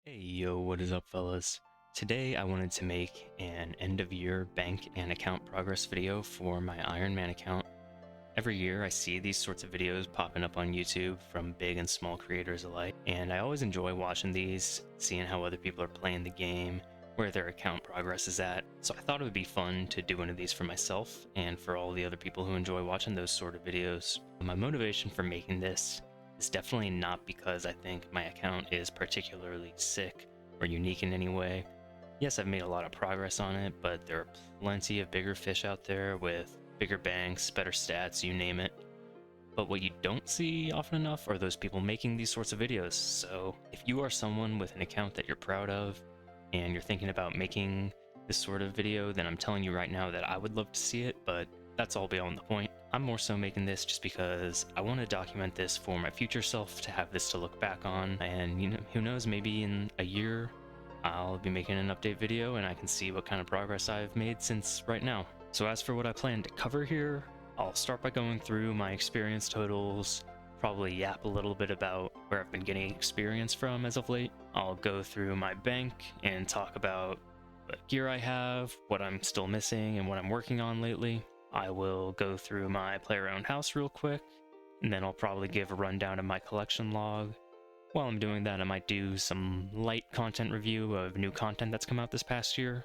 Hey yo, what is up fellas? Today I wanted to make an end of year bank and account progress video for my Ironman account. Every year I see these sorts of videos popping up on YouTube from big and small creators alike, and I always enjoy watching these, seeing how other people are playing the game, where their account progress is at. So I thought it would be fun to do one of these for myself and for all the other people who enjoy watching those sort of videos. My motivation for making this is definitely not because I think my account is particularly sick or unique in any way. Yes, I've made a lot of progress on it, but there are plenty of bigger fish out there with bigger banks, better stats, you name it. But what you don't see often enough are those people making these sorts of videos. So if you are someone with an account that you're proud of and you're thinking about making this sort of video, then I'm telling you right now that I would love to see it, but that's all beyond the point. I'm more so making this just because I want to document this for my future self, to have this to look back on, and who knows, maybe in a year I'll be making an update video and I can see what kind of progress I've made since right now. So as for what I plan to cover here, I'll start by going through my experience totals, probably yap a little bit about where I've been getting experience from as of late. I'll go through my bank and talk about what gear I have, what I'm still missing, and what I'm working on lately. I will go through my player-owned house real quick, and then I'll probably give a rundown of my collection log. While I'm doing that, I might do some light content review of new content that's come out this past year.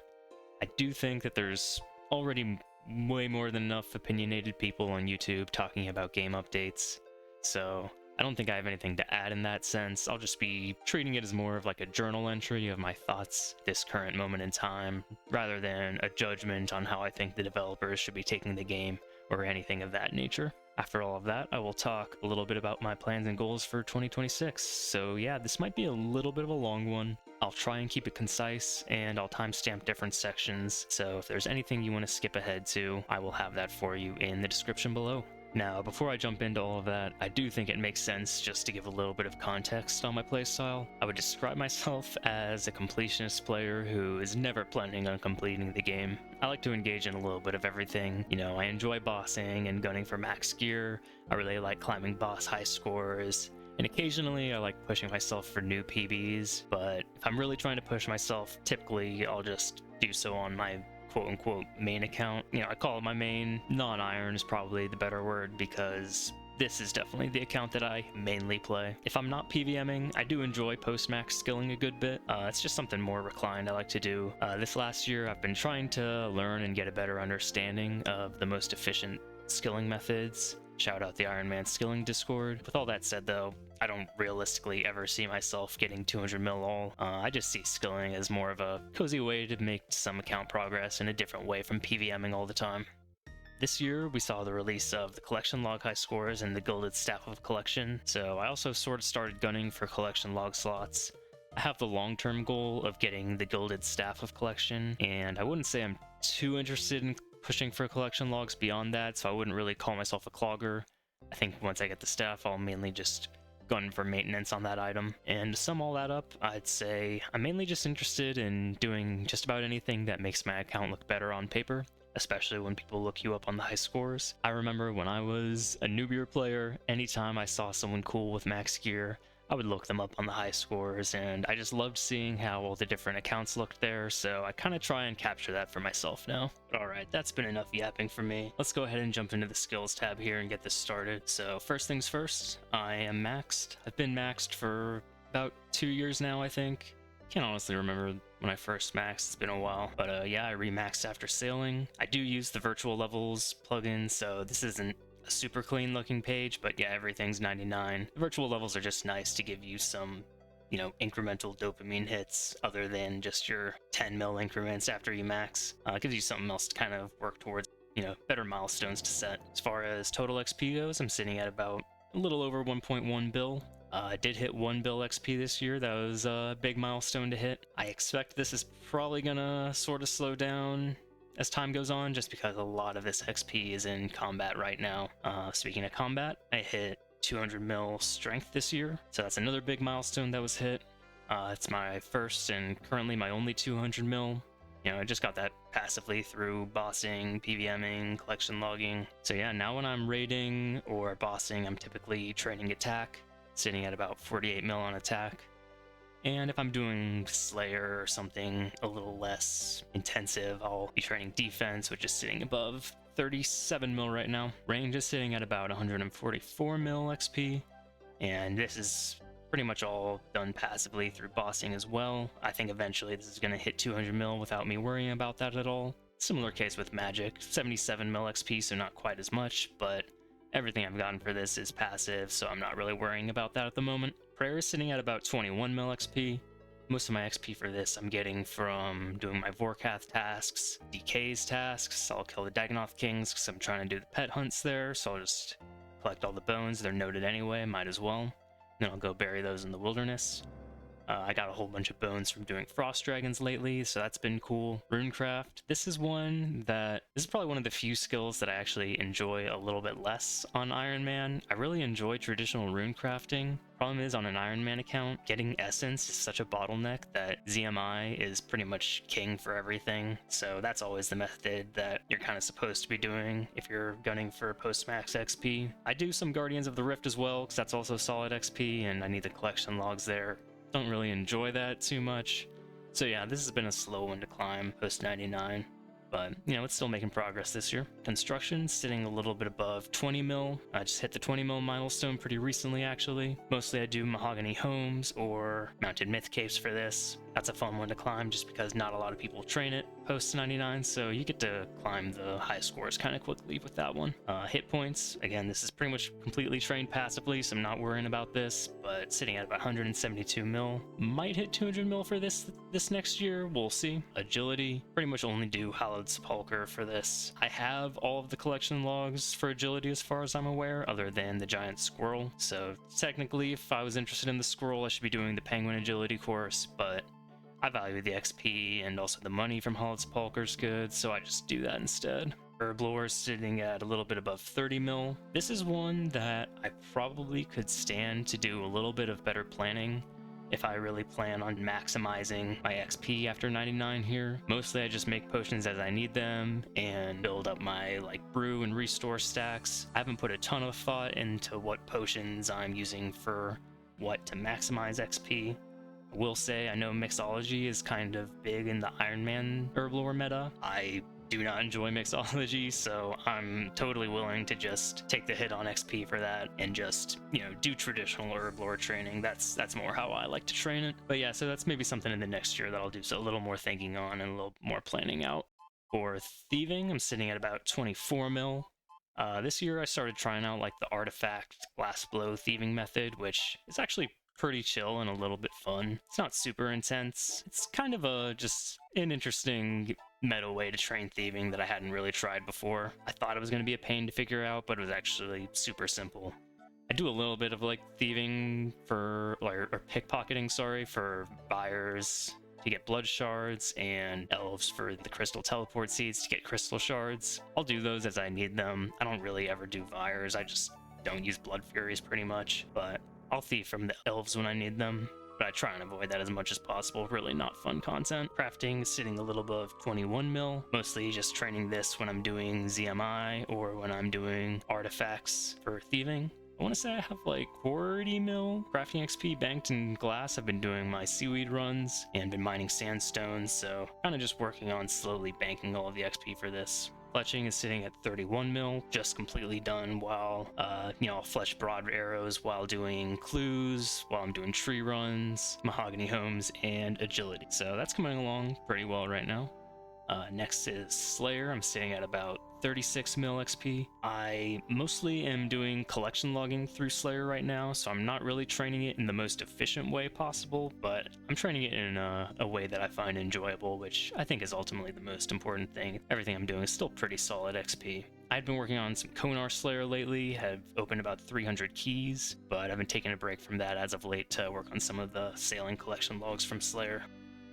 I do think that there's already way more than enough opinionated people on YouTube talking about game updates, so I don't think I have anything to add in that sense. I'll just be treating it as more of like a journal entry of my thoughts this current moment in time, rather than a judgment on how I think the developers should be taking the game or anything of that nature. After all of that, I will talk a little bit about my plans and goals for 2026. So yeah, this might be a little bit of a long one. I'll try and keep it concise, and I'll timestamp different sections, so if there's anything you want to skip ahead to, I will have that for you in the description below. Now, before I jump into all of that, I do think it makes sense just to give a little bit of context on my playstyle. I would describe myself as a completionist player who is never planning on completing the game. I like to engage in a little bit of everything. I enjoy bossing and gunning for max gear. I really like climbing boss high scores. And occasionally I like pushing myself for new PBs, but if I'm really trying to push myself, typically I'll just do so on my quote-unquote main account. I call it my main. Non-iron is probably the better word, because this is definitely the account that I mainly play. If I'm not PVMing, I do enjoy post-max skilling a good bit. It's just something more reclined I like to do. This last year, I've been trying to learn and get a better understanding of the most efficient skilling methods. Shout out the Ironman skilling Discord. With all that said though, I don't realistically ever see myself getting 200 mil all. I just see skilling as more of a cozy way to make some account progress in a different way from PVMing all the time. This year, we saw the release of the collection log high scores and the gilded staff of collection, so I also sort of started gunning for collection log slots. I have the long-term goal of getting the gilded staff of collection, and I wouldn't say I'm too interested in pushing for collection logs beyond that, so I wouldn't really call myself a clogger. I think once I get the staff, I'll mainly just gun for maintenance on that item. And to sum all that up, I'd say I'm mainly just interested in doing just about anything that makes my account look better on paper, especially when people look you up on the high scores. I remember when I was a newbier player, anytime I saw someone cool with max gear, I would look them up on the high scores, and I just loved seeing how all the different accounts looked there, so I kind of try and capture that for myself now. Alright, that's been enough yapping for me. Let's go ahead and jump into the skills tab here and get this started. So first things first, I am maxed. I've been maxed for about 2 years now, I think. Can't honestly remember when I first maxed, it's been a while. But yeah, I remaxed after sailing. I do use the virtual levels plugin, so this isn't a super clean looking page, but yeah, everything's 99. The virtual levels are just nice to give you some, incremental dopamine hits other than just your 10 mil increments after you max. It gives you something else to kind of work towards, better milestones to set. As far as total XP goes, I'm sitting at about a little over 1.1 bill. I did hit 1 bill XP this year. That was a big milestone to hit. I expect this is probably gonna sort of slow down as time goes on, just because a lot of this XP is in combat right now. Speaking of combat, I hit 200 mil strength this year, so that's another big milestone that was hit. It's my first and currently my only 200 mil. I just got that passively through bossing, PVMing, collection logging. So yeah, now when I'm raiding or bossing, I'm typically training attack, sitting at about 48 mil on attack. And if I'm doing Slayer or something a little less intensive, I'll be training defense, which is sitting above 37 mil right now. Range is sitting at about 144 mil XP. And this is pretty much all done passively through bossing as well. I think eventually this is going to hit 200 mil without me worrying about that at all. Similar case with magic, 77 mil XP, so not quite as much, but everything I've gotten for this is passive, so I'm not really worrying about that at the moment. Prayer is sitting at about 21 mil XP. Most of my XP for this I'm getting from doing my Vorkath tasks, DK's tasks. I'll kill the Dagonoth Kings because I'm trying to do the pet hunts there, so I'll just collect all the bones. They're noted anyway, might as well. Then I'll go bury those in the wilderness. I got a whole bunch of bones from doing frost dragons lately, so that's been cool. Runecraft. This is probably one of the few skills that I actually enjoy a little bit less on Ironman. I really enjoy traditional runecrafting. Problem is, on an Ironman account, getting essence is such a bottleneck that ZMI is pretty much king for everything. So that's always the method that you're kind of supposed to be doing if you're gunning for post-max XP. I do some Guardians of the Rift as well, because that's also solid XP, and I need the collection logs there. Don't really enjoy that too much. So yeah, this has been a slow one to climb post 99, but you know, it's still making progress this year. Construction sitting a little bit above 20 mil. I just hit the 20 mil milestone pretty recently actually. Mostly I do mahogany homes or mounted myth caves for this. That's a fun one to climb just because not a lot of people train it post 99, so you get to climb the high scores kind of quickly with that one. Hit points, again, this is pretty much completely trained passively, so I'm not worrying about this, but sitting at about 172 mil. Might hit 200 mil for this next year, we'll see. Agility, pretty much only do Hallowed Sepulchre for this. I have all of the collection logs for agility as far as I'm aware, other than the giant squirrel, so technically if I was interested in the squirrel, I should be doing the penguin agility course, but I value the XP and also the money from Hallowed Sepulchre's good, so I just do that instead. Herblore is sitting at a little bit above 30 mil. This is one that I probably could stand to do a little bit of better planning if I really plan on maximizing my XP after 99 here. Mostly I just make potions as I need them and build up my brew and restore stacks. I haven't put a ton of thought into what potions I'm using for what to maximize XP. I will say, I know mixology is kind of big in the Ironman herblore meta. I do not enjoy mixology, so I'm totally willing to just take the hit on XP for that and just, do traditional herblore training. That's more how I like to train it. But yeah, so that's maybe something in the next year that I'll do a little more thinking on and a little more planning out. For thieving, I'm sitting at about 24 mil. This year I started trying out the artifact glass blow thieving method, which is actually pretty chill and a little bit fun. It's not super intense. It's kind of just an interesting meta way to train thieving that I hadn't really tried before. I thought it was going to be a pain to figure out, but it was actually super simple. I do a little bit of thieving for, or pickpocketing, sorry, for buyers to get blood shards, and elves for the crystal teleport seeds to get crystal shards. I'll do those as I need them. I don't really ever do Vyres. I just don't use blood furies pretty much, but I'll thieve from the elves when I need them, but I try and avoid that as much as possible. Really not fun content. Crafting is sitting a little above 21 mil, mostly just training this when I'm doing ZMI or when I'm doing artifacts for thieving. I want to say I have 40 mil crafting XP banked in glass. I've been doing my seaweed runs and been mining sandstones, so kind of just working on slowly banking all of the XP for this. Fletching is sitting at 31 mil, just completely done while, I'll fletch broad arrows while doing clues, while I'm doing tree runs, mahogany homes, and agility. So that's coming along pretty well right now. Next is Slayer. I'm sitting at about 36 mil XP. I mostly am doing collection logging through Slayer right now, so I'm not really training it in the most efficient way possible, but I'm training it in a way that I find enjoyable, which I think is ultimately the most important thing. Everything I'm doing is still pretty solid XP. I've been working on some Konar Slayer lately, have opened about 300 keys, but I've been taking a break from that as of late to work on some of the sailing collection logs from Slayer.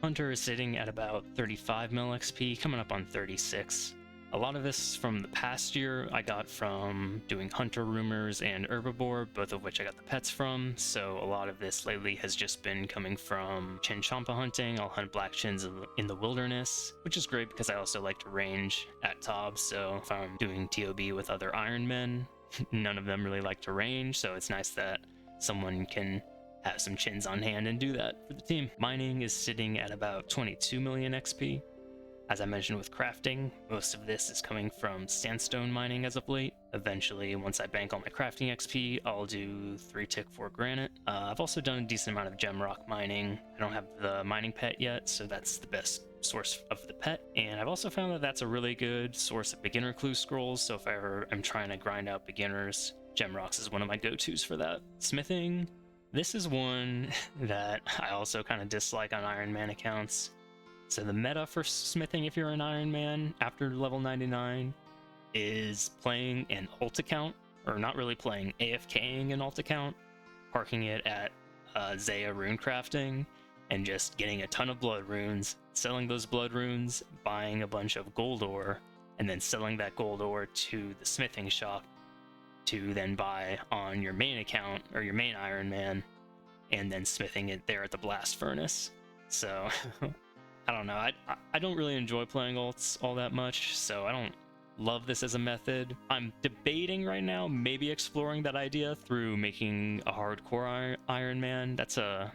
Hunter is sitting at about 35 mil XP, coming up on 36. A lot of this from the past year I got from doing Hunter Rumors and Herbivore, both of which I got the pets from, so a lot of this lately has just been coming from Chinchompa hunting. I'll hunt black chins in the wilderness, which is great because I also like to range at Tob, so if I'm doing TOB with other Ironmen, none of them really like to range, so it's nice that someone can have some chins on hand and do that for the team. Mining is sitting at about 22 million XP. As I mentioned with crafting, most of this is coming from sandstone mining as of late. Eventually, once I bank all my crafting XP, I'll do 3 tick 4 granite. I've also done a decent amount of gem rock mining. I don't have the mining pet yet, so that's the best source of the pet. And I've also found that that's a really good source of beginner clue scrolls, so if I ever am trying to grind out beginners, gem rocks is one of my go-tos for that. Smithing, this is one that I also kind of dislike on Ironman accounts. So the meta for smithing, if you're an Ironman after level 99, is playing an alt account, or not really playing, AFKing an alt account, parking it at Zaya rune crafting, and just getting a ton of blood runes, selling those blood runes, buying a bunch of gold ore, and then selling that gold ore to the smithing shop to then buy on your main account, or your main Ironman, and then smithing it there at the blast furnace. So... I don't know, I don't really enjoy playing alts all that much, so I don't love this as a method. I'm debating right now maybe exploring that idea through making a hardcore Ironman. That's a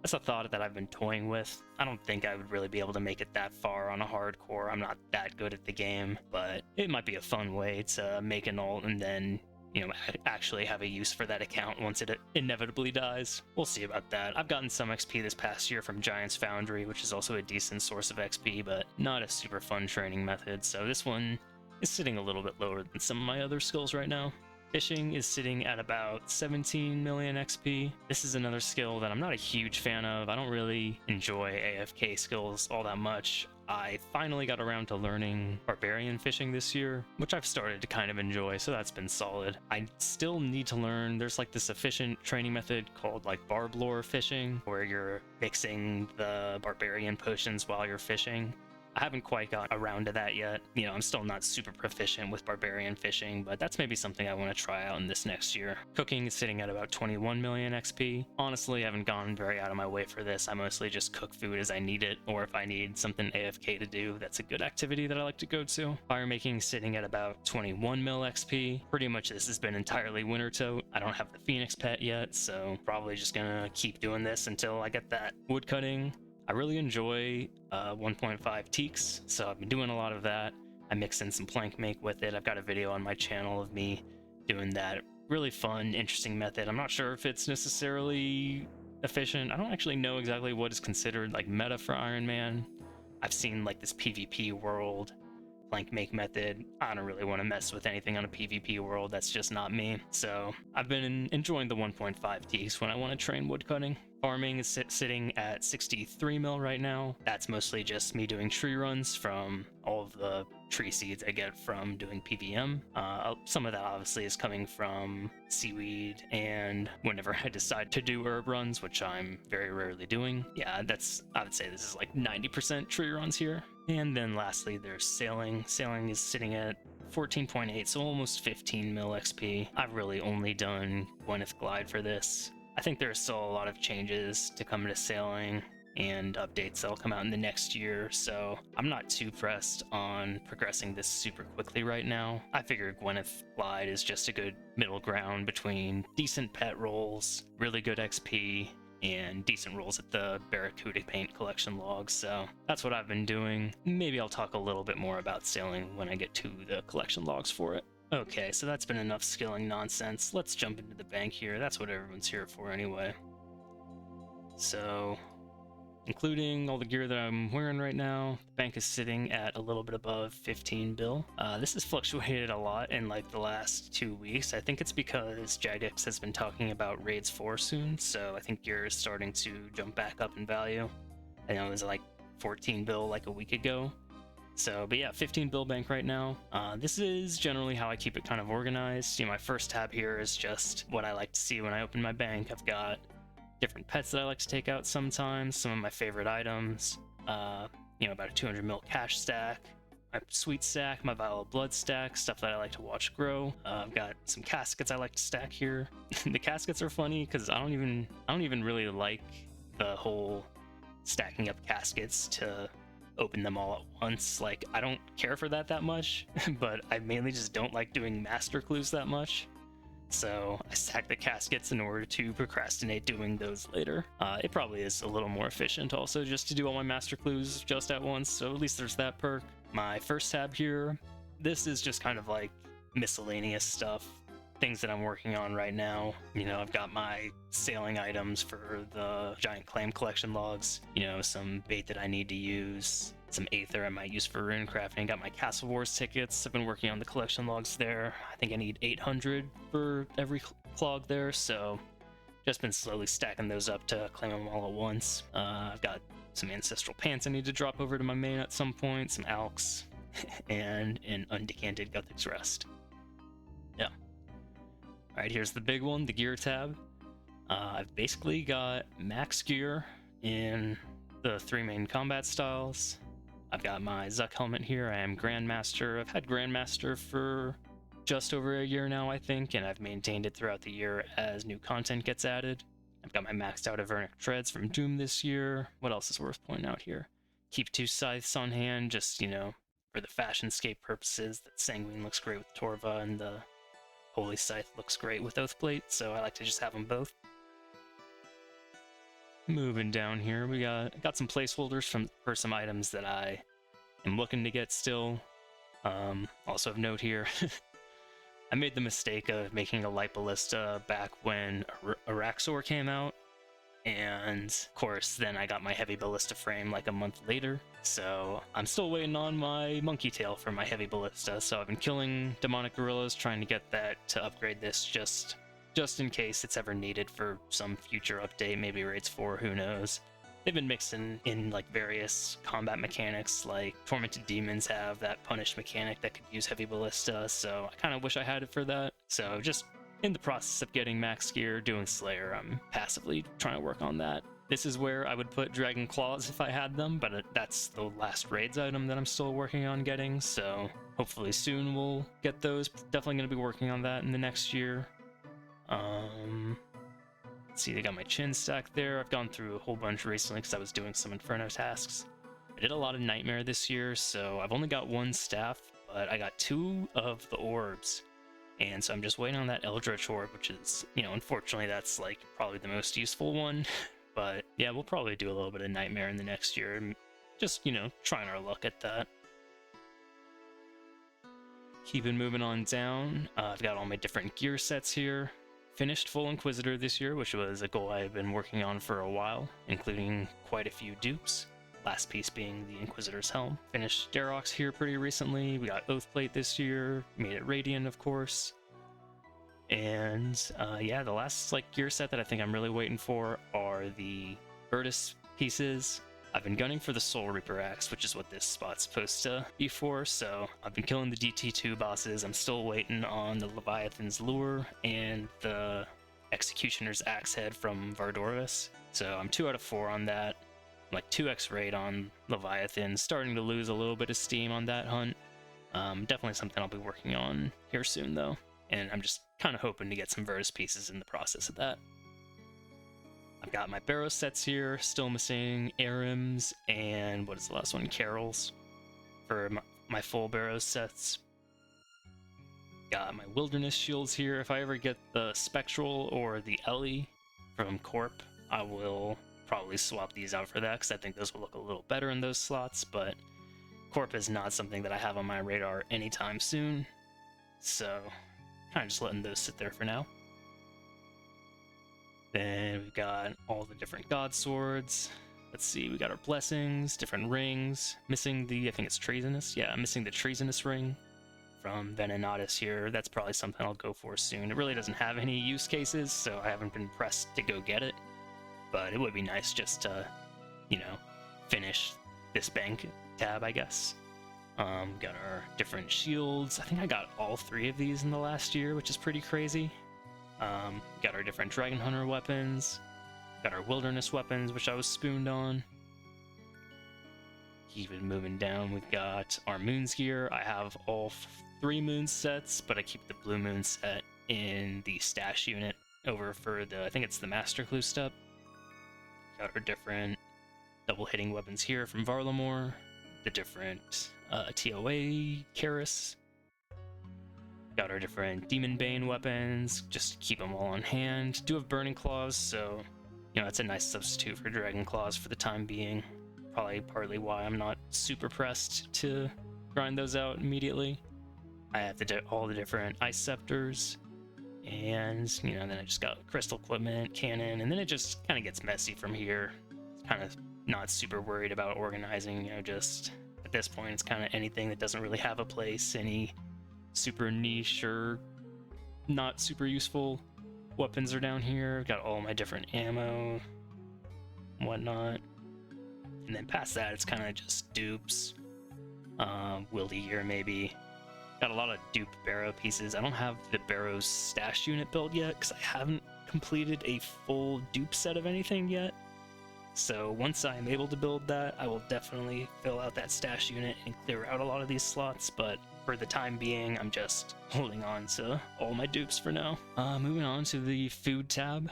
thought that I've been toying with. I don't think I would really be able to make it that far on a hardcore. I'm not that good at the game, but it might be a fun way to make an alt and then, you know, actually have a use for that account once it inevitably dies. We'll see about that. I've gotten some XP this past year from Giant's Foundry, which is also a decent source of XP, but not a super fun training method, so this one is sitting a little bit lower than some of my other skills right now. Fishing is sitting at about 17 million XP. This is another skill that I'm not a huge fan of. I don't really enjoy AFK skills all that much. I finally got around to learning barbarian fishing this year, which I've started to kind of enjoy, so that's been solid. I still need to learn, there's like this efficient training method called like barb lore fishing, where you're mixing the barbarian potions while you're fishing. I haven't quite got around to that yet. You know, I'm still not super proficient with barbarian fishing, but that's maybe something I want to try out in this next year. Cooking is sitting at about 21 million XP. Honestly, I haven't gone very out of my way for this. I mostly just cook food as I need it, or if I need something AFK to do, that's a good activity that I like to go to. Fire making sitting at about 21 mil XP. Pretty much this has been entirely winter tote. I don't have the Phoenix pet yet, so probably just gonna keep doing this until I get that. Wood cutting, I really enjoy 1.5 teaks, so I've been doing a lot of that. I mix in some plank make with it. I've got a video on my channel of me doing that. Really fun, interesting method. I'm not sure if it's necessarily efficient. I don't actually know exactly what is considered like meta for Ironman. I've seen like this PvP world plank make method. I don't really want to mess with anything on a PvP world. That's just not me. So I've been enjoying the 1.5 teaks when I want to train woodcutting. Farming is sitting at 63 mil right now. That's mostly just me doing tree runs from all of the tree seeds I get from doing PVM. Some of that obviously is coming from seaweed and whenever I decide to do herb runs, which I'm very rarely doing. Yeah, I would say this is like 90% tree runs here. And then lastly, there's sailing. Sailing is sitting at 14.8, so almost 15 mil XP. I've really only done Gwyneth Glide for this. I think there's still a lot of changes to come to sailing and updates that'll come out in the next year, so I'm not too pressed on progressing this super quickly right now. I figure Gwyneth Glide is just a good middle ground between decent pet rolls, really good XP, and decent rolls at the Barracuda paint collection logs, so that's what I've been doing. Maybe I'll talk a little bit more about sailing when I get to the collection logs for it. Okay, so that's been enough skilling nonsense. Let's jump into the bank here. That's what everyone's here for anyway. So, including all the gear that I'm wearing right now, the bank is sitting at a little bit above 15 bill. This has fluctuated a lot in like the last 2 weeks. I think it's because Jagex has been talking about Raids 4 soon, so I think gear is starting to jump back up in value. I know it was like 14 bill like a week ago. So, but yeah, 15 bill bank right now. This is generally how I keep it kind of organized. You know, my first tab here is just what I like to see when I open my bank. I've got different pets that I like to take out sometimes, some of my favorite items, you know, about a 200 mil cash stack, my sweet stack, my vial of blood stack, stuff that I like to watch grow. I've got some caskets I like to stack here. The caskets are funny because I don't even really like the whole stacking up caskets to open them all at once. Like, I don't care for that much, but I mainly just don't like doing master clues that much. so I stack the caskets in order to procrastinate doing those later. It probably is a little more efficient also just to do all my master clues just at once, so at least there's that perk. My first tab here, this is just kind of like miscellaneous stuff, things that I'm working on right now. You know, I've got my sailing items for the giant clam collection logs, you know, some bait that I need to use, some aether I might use for rune crafting. Got my Castle Wars tickets. I've been working on the collection logs there. I think I need 800 for every clog there, so just been slowly stacking those up to claim them all at once. I've got some ancestral pants I need to drop over to my main at some point, some alks, and an undecanted Guthix rest. Yeah. Alright, here's the big one, the gear tab. I've basically got max gear in the 3 main combat styles. I've got my Zuck helmet here. I am Grandmaster. I've had Grandmaster for just over a year now, I think, and I've maintained it throughout the year as new content gets added. I've got my maxed out Avernic Treads from Doom this year. What else is worth pointing out here? Keep 2 scythes on hand, just, you know, for the fashionscape purposes. That Sanguine looks great with Torva, and the Holy Scythe looks great with Oathplate, so I like to just have them both. Moving down here, we got some placeholders for some items that I am looking to get still. Also of note here, I made the mistake of making a light ballista back when Araxor came out, and of course then I got my heavy ballista frame like a month later, so I'm still waiting on my monkey tail for my heavy ballista. So I've been killing demonic gorillas trying to get that to upgrade this just in case it's ever needed for some future update, maybe Raids 4, who knows. They've been mixing in like various combat mechanics, like Tormented Demons have that punish mechanic that could use heavy ballista, so I kind of wish I had it for that. So just in the process of getting max gear, doing Slayer, I'm passively trying to work on that. This is where I would put Dragon Claws if I had them, but that's the last Raids item that I'm still working on getting, so hopefully soon we'll get those. Definitely going to be working on that in the next year. Let's see, they got my chin stack there. I've gone through a whole bunch recently because I was doing some Inferno tasks. I did a lot of Nightmare this year, so I've only got 1 staff, but I got 2 of the orbs. And so I'm just waiting on that Eldritch Orb, which is, you know, unfortunately that's like probably the most useful one. But yeah, we'll probably do a little bit of Nightmare in the next year. Just, you know, trying our luck at that. Keeping moving on down. I've got all my different gear sets here. Finished full Inquisitor this year, which was a goal I've been working on for a while, including quite a few dupes. Last piece being the Inquisitor's Helm. Finished Darox here pretty recently. We got Oathplate this year. Made it Radiant, of course. And yeah, the last like gear set that I think I'm really waiting for are the Virtus pieces. I've been gunning for the Soul Reaper Axe, which is what this spot's supposed to be for, so I've been killing the DT2 bosses. I'm still waiting on the Leviathan's Lure and the Executioner's Axe Head from Vardorvis. So I'm 2 out of 4 on that. I'm like 2x rate on Leviathan, starting to lose a little bit of steam on that hunt. Definitely something I'll be working on here soon though, and I'm just kind of hoping to get some Virtus pieces in the process of that. I've got my Barrow sets here, still missing Arims and what is the last one? Carols for my full Barrow sets. Got my Wilderness shields here. If I ever get the Spectral or the Ellie from Corp, I will probably swap these out for that because I think those will look a little better in those slots, but Corp is not something that I have on my radar anytime soon, so kind of just letting those sit there for now. Then we've got all the different god swords. Let's see, we got our blessings, different rings. Missing the, I think it's Treasonous. Yeah, I'm missing the Treasonous ring from Venenatus here. That's probably something I'll go for soon. It really doesn't have any use cases, so I haven't been pressed to go get it. But it would be nice just to, you know, finish this bank tab, I guess. Got our different shields. I think I got all 3 of these in the last year, which is pretty crazy. Got our different Dragon Hunter weapons, got our Wilderness weapons, which I was spooned on. Keep it moving down, we've got our Moons gear. I have all 3 Moon sets, but I keep the Blue Moon set in the stash unit over for the, I think it's the Master Clue step. Got our different double hitting weapons here from Varlamore, the different Attaway Karis. Got our different Demon Bane weapons, just to keep them all on hand. Do have Burning Claws, so, you know, it's a nice substitute for Dragon Claws for the time being. Probably partly why I'm not super pressed to grind those out immediately. I have all the different Ice Scepters, and, you know, then I just got Crystal Equipment, Cannon, and then it just kind of gets messy from here. Kind of not super worried about organizing, you know, just at this point it's kind of anything that doesn't really have a place, any super niche or not super useful weapons are down here. Got all my different ammo, whatnot, and then past that it's kind of just dupes, wildy gear maybe. Got a lot of dupe barrow pieces. I don't have the barrow's stash unit build yet because I haven't completed a full dupe set of anything yet. So once I'm able to build that, I will definitely fill out that stash unit and clear out a lot of these slots, but for the time being, I'm just holding on to all my dupes for now. Moving on to the food tab.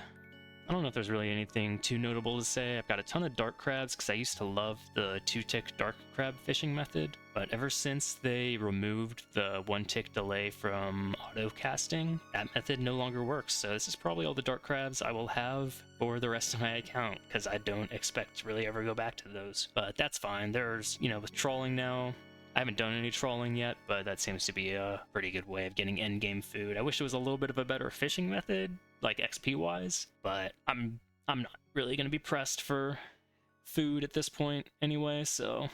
I don't know if there's really anything too notable to say. I've got a ton of dark crabs because I used to love the 2-tick dark crab fishing method, but ever since they removed the 1-tick delay from auto casting, that method no longer works. So this is probably all the dark crabs I will have for the rest of my account because I don't expect to really ever go back to those. But that's fine. There's, you know, with trawling now, I haven't done any trawling yet, but that seems to be a pretty good way of getting endgame food. I wish it was a little bit of a better fishing method, like XP wise, but I'm not really going to be pressed for food at this point anyway, so I'm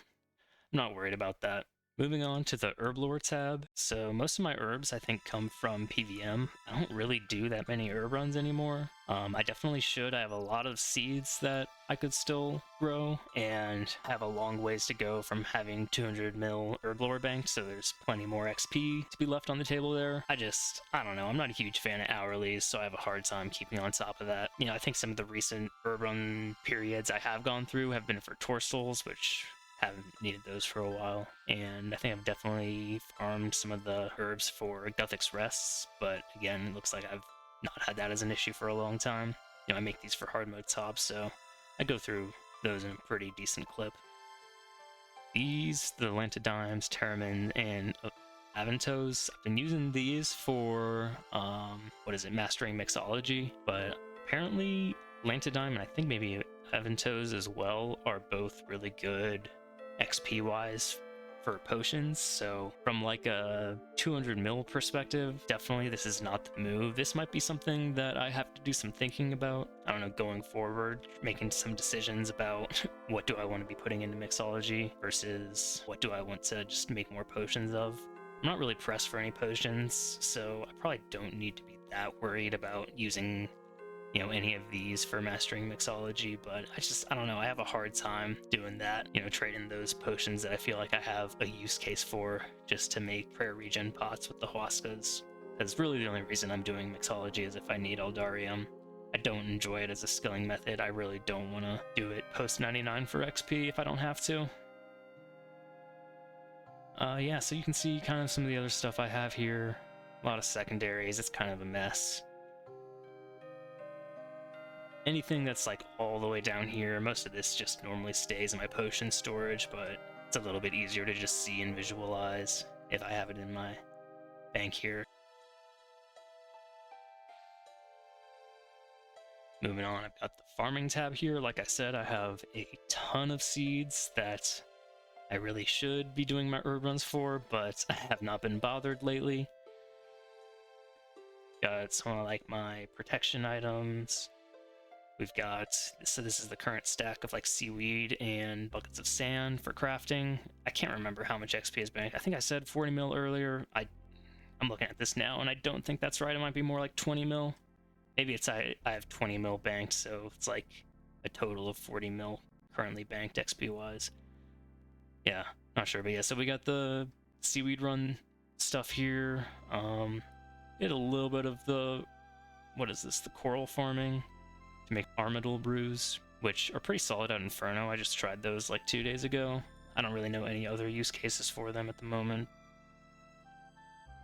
not worried about that. Moving on to the herb lore tab. So most of my herbs I think come from PVM. I don't really do that many herb runs anymore. I definitely should. I have a lot of seeds that I could still grow and have a long ways to go from having 200 mil herb lore banked, so there's plenty more XP to be left on the table there. I don't know, I'm not a huge fan of hourlies, so I have a hard time keeping on top of that. You know, I think some of the recent herb run periods I have gone through have been for Torstals, which haven't needed those for a while, and I think I've definitely farmed some of the herbs for Guthix Rests, but again, it looks like I've not had that as an issue for a long time. You know, I make these for hard mode tops, so I go through those in a pretty decent clip. These, the Lantidimes, Terramin, and Aventos, I've been using these for, Mastering Mixology, but apparently Lantidime and I think maybe Aventos as well are both really good XP-wise for potions, so from like a 200 mil perspective, definitely this is not the move. This might be something that I have to do some thinking about, I don't know, going forward, making some decisions about what do I want to be putting into mixology versus what do I want to just make more potions of. I'm not really pressed for any potions, so I probably don't need to be that worried about using, you know, any of these for mastering mixology, but I don't know, I have a hard time doing that, you know, trading those potions that I feel like I have a use case for just to make prayer regen pots with the Huascas. That's really the only reason I'm doing mixology, is if I need Eldarium. I don't enjoy it as a skilling method. I really don't want to do it post 99 for XP if I don't have to. Yeah, so you can see kind of some of the other stuff I have here. A lot of secondaries, it's kind of a mess. Anything that's like all the way down here, most of this just normally stays in my potion storage, but it's a little bit easier to just see and visualize if I have it in my bank here. Moving on, I've got the farming tab here. Like I said, I have a ton of seeds that I really should be doing my herb runs for, but I have not been bothered lately. Got some of like my protection items. We've got, so this is the current stack of like seaweed and buckets of sand for crafting. I can't remember how much XP is banked. I think I said 40 mil earlier. I'm looking at this now and I don't think that's right. It might be more like 20 mil. Maybe it's I have 20 mil banked, so it's like a total of 40 mil currently banked XP wise. Yeah, not sure, but yeah, so we got the seaweed run stuff here. Did a little bit of the, what is this, the coral farming to make Armadillo brews, which are pretty solid at Inferno. I just tried those like 2 days ago. I don't really know any other use cases for them at the moment.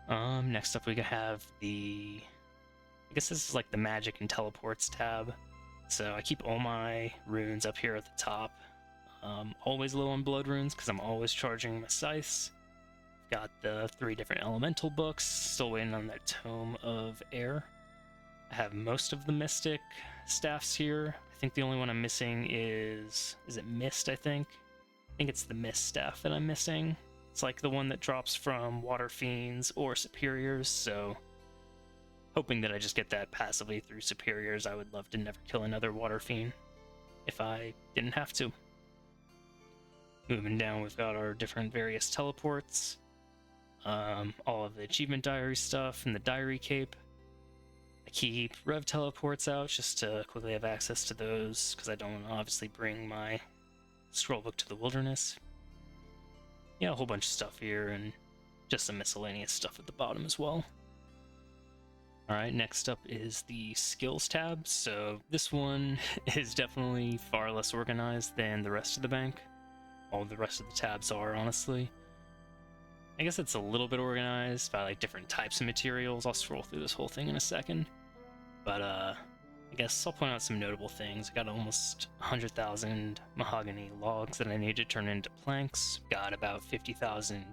Next up we have the, I guess this is like the magic and teleports tab. So I keep all my runes up here at the top. Always low on blood runes because I'm always charging my scythes. Got the 3 different elemental books, still waiting on that Tome of Air. I have most of the Mystic staffs here. I think the only one I'm missing is it Mist, I think? I think it's the Mist staff that I'm missing. It's like the one that drops from Water Fiends or Superiors, so hoping that I just get that passively through Superiors. I would love to never kill another Water Fiend if I didn't have to. Moving down, we've got our different various teleports. All of the achievement diary stuff and the diary cape. I keep rev teleports out just to quickly have access to those, because I don't want to obviously bring my scroll book to the wilderness. Yeah, a whole bunch of stuff here, and just some miscellaneous stuff at the bottom as well. Alright, next up is the skills tab. So this one is definitely far less organized than the rest of the bank. All the rest of the tabs are, honestly. I guess it's a little bit organized by like different types of materials. I'll scroll through this whole thing in a second. But I guess I'll point out some notable things. I got almost 100,000 mahogany logs that I need to turn into planks. Got about 55,000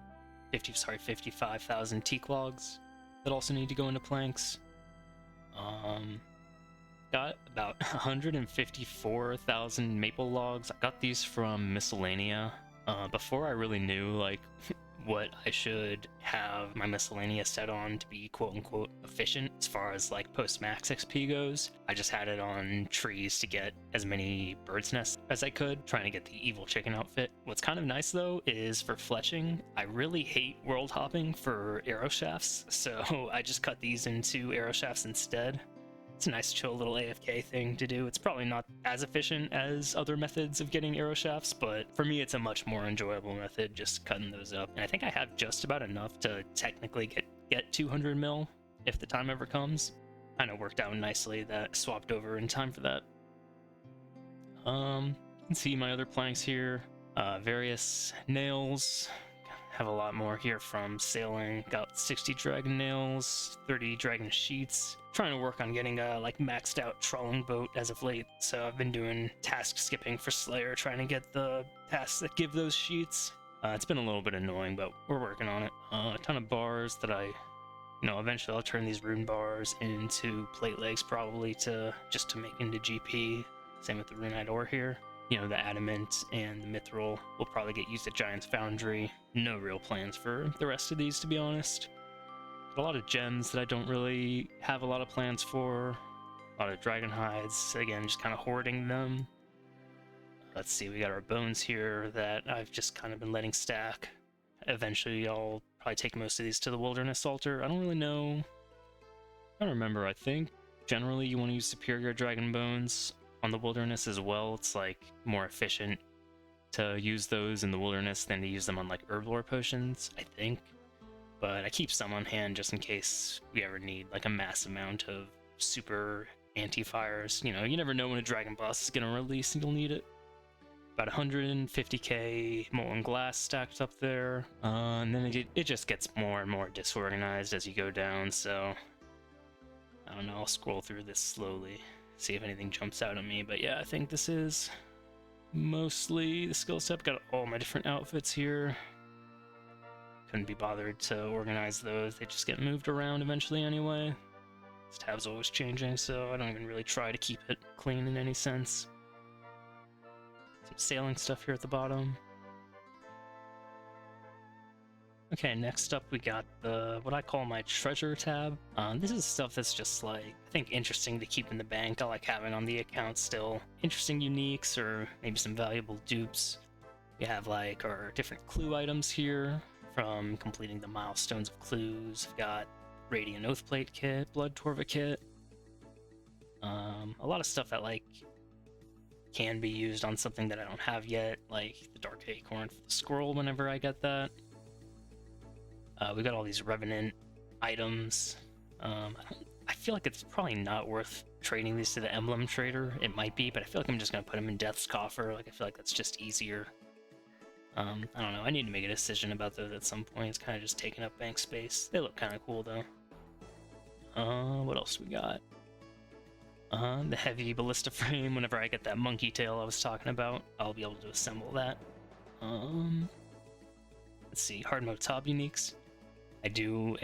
teak logs that also need to go into planks. Got about 154,000 maple logs. I got these from Miscellanea. Before I really knew like what I should have my miscellaneous set on to be quote-unquote efficient as far as like post-max XP goes. I just had it on trees to get as many bird's nests as I could, trying to get the evil chicken outfit. What's kind of nice though is for fletching, I really hate world hopping for arrow shafts, so I just cut these into arrow shafts instead. It's a nice chill little AFK thing to do. It's probably not as efficient as other methods of getting arrow shafts, but for me it's a much more enjoyable method, just cutting those up. And I think I have just about enough to technically get 200 mil if the time ever comes. Kind of worked out nicely that I swapped over in time for that. You can see my other planks here. Various nails. Have a lot more here from sailing. Got 60 dragon nails, 30 dragon sheets. Trying to work on getting a like maxed out trawling boat as of late. So I've been doing task skipping for Slayer, trying to get the tasks that give those sheets. It's been a little bit annoying, but we're working on it. A ton of bars that eventually I'll turn these rune bars into plate legs probably to make into GP. Same with the runite ore here. The adamant and the mithril will probably get used at Giant's Foundry. No real plans for the rest of these, to be honest. A lot of gems that I don't really have a lot of plans for. A lot of dragon hides, again, just kind of hoarding them. Let's see, we got our bones here that I've just kind of been letting stack. Eventually I'll probably take most of these to the wilderness altar. I don't really know. I don't remember, I think generally you want to use superior dragon bones on the wilderness as well. It's like more efficient to use those in the wilderness than to use them on like herblore potions, I think. But I keep some on hand just in case we ever need like a mass amount of super anti-fires. You never know when a dragon boss is gonna release and you'll need it. About 150k molten glass stacked up there, and then it just gets more and more disorganized as you go down, so I don't know, I'll scroll through this slowly, see if anything jumps out at me. But yeah, I think this is mostly the skill set. Got all my different outfits here. Couldn't be bothered to organize those, they just get moved around eventually anyway. This tab's always changing, so I don't even really try to keep it clean in any sense. Some sailing stuff here at the bottom. Okay, next up we got what I call my treasure tab. This is stuff that's just like, I think, interesting to keep in the bank. I like having on the account still. Interesting uniques or maybe some valuable dupes. We have like our different clue items here from completing the milestones of clues. We've got Radiant Oathplate kit, Blood Torva kit. A lot of stuff that like can be used on something that I don't have yet, like the Dark Acorn for the scroll whenever I get that. We got all these Revenant items. I feel like it's probably not worth trading these to the emblem trader. It might be, but I feel like I'm just gonna put them in Death's Coffer. Like, I feel like that's just easier. I don't know, I need to make a decision about those at some point. It's kind of just taking up bank space. They look kind of cool though. What else we got? The heavy ballista frame. Whenever I get that monkey tail I was talking about, I'll be able to assemble that. Let's see, hard mode Tob uniques. I do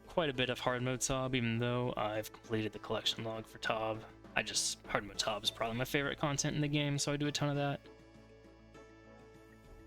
quite a bit of hard mode Tob, even though I've completed the collection log for Tob. Hard mode Tob is probably my favorite content in the game, so I do a ton of that.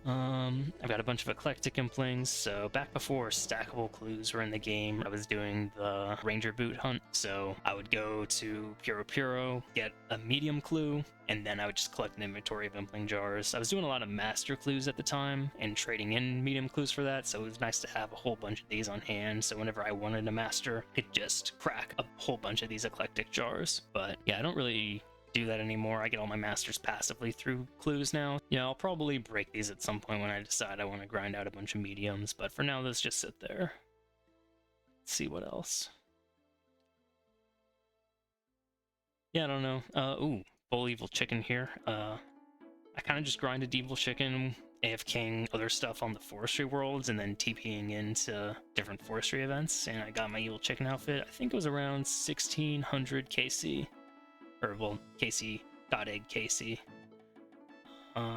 I've got a bunch of eclectic implings. So back before stackable clues were in the game, I was doing the ranger boot hunt. So I would go to Puro, get a medium clue, and then I would just collect an inventory of impling jars. I was doing a lot of master clues at the time and trading in medium clues for that, so it was nice to have a whole bunch of these on hand, so whenever I wanted a master, I could just crack a whole bunch of these eclectic jars. But yeah, I don't really do that anymore. I get all my masters passively through clues now. Yeah, I'll probably break these at some point when I decide I want to grind out a bunch of mediums, but for now, let's just sit there. Let's see what else. Yeah, I don't know. Ooh, full evil chicken here. I kind of just grinded evil chicken, AFKing other stuff on the forestry worlds, and then TPing into different forestry events, and I got my evil chicken outfit. I think it was around 1600 KC. Or, well, KC.egg KC,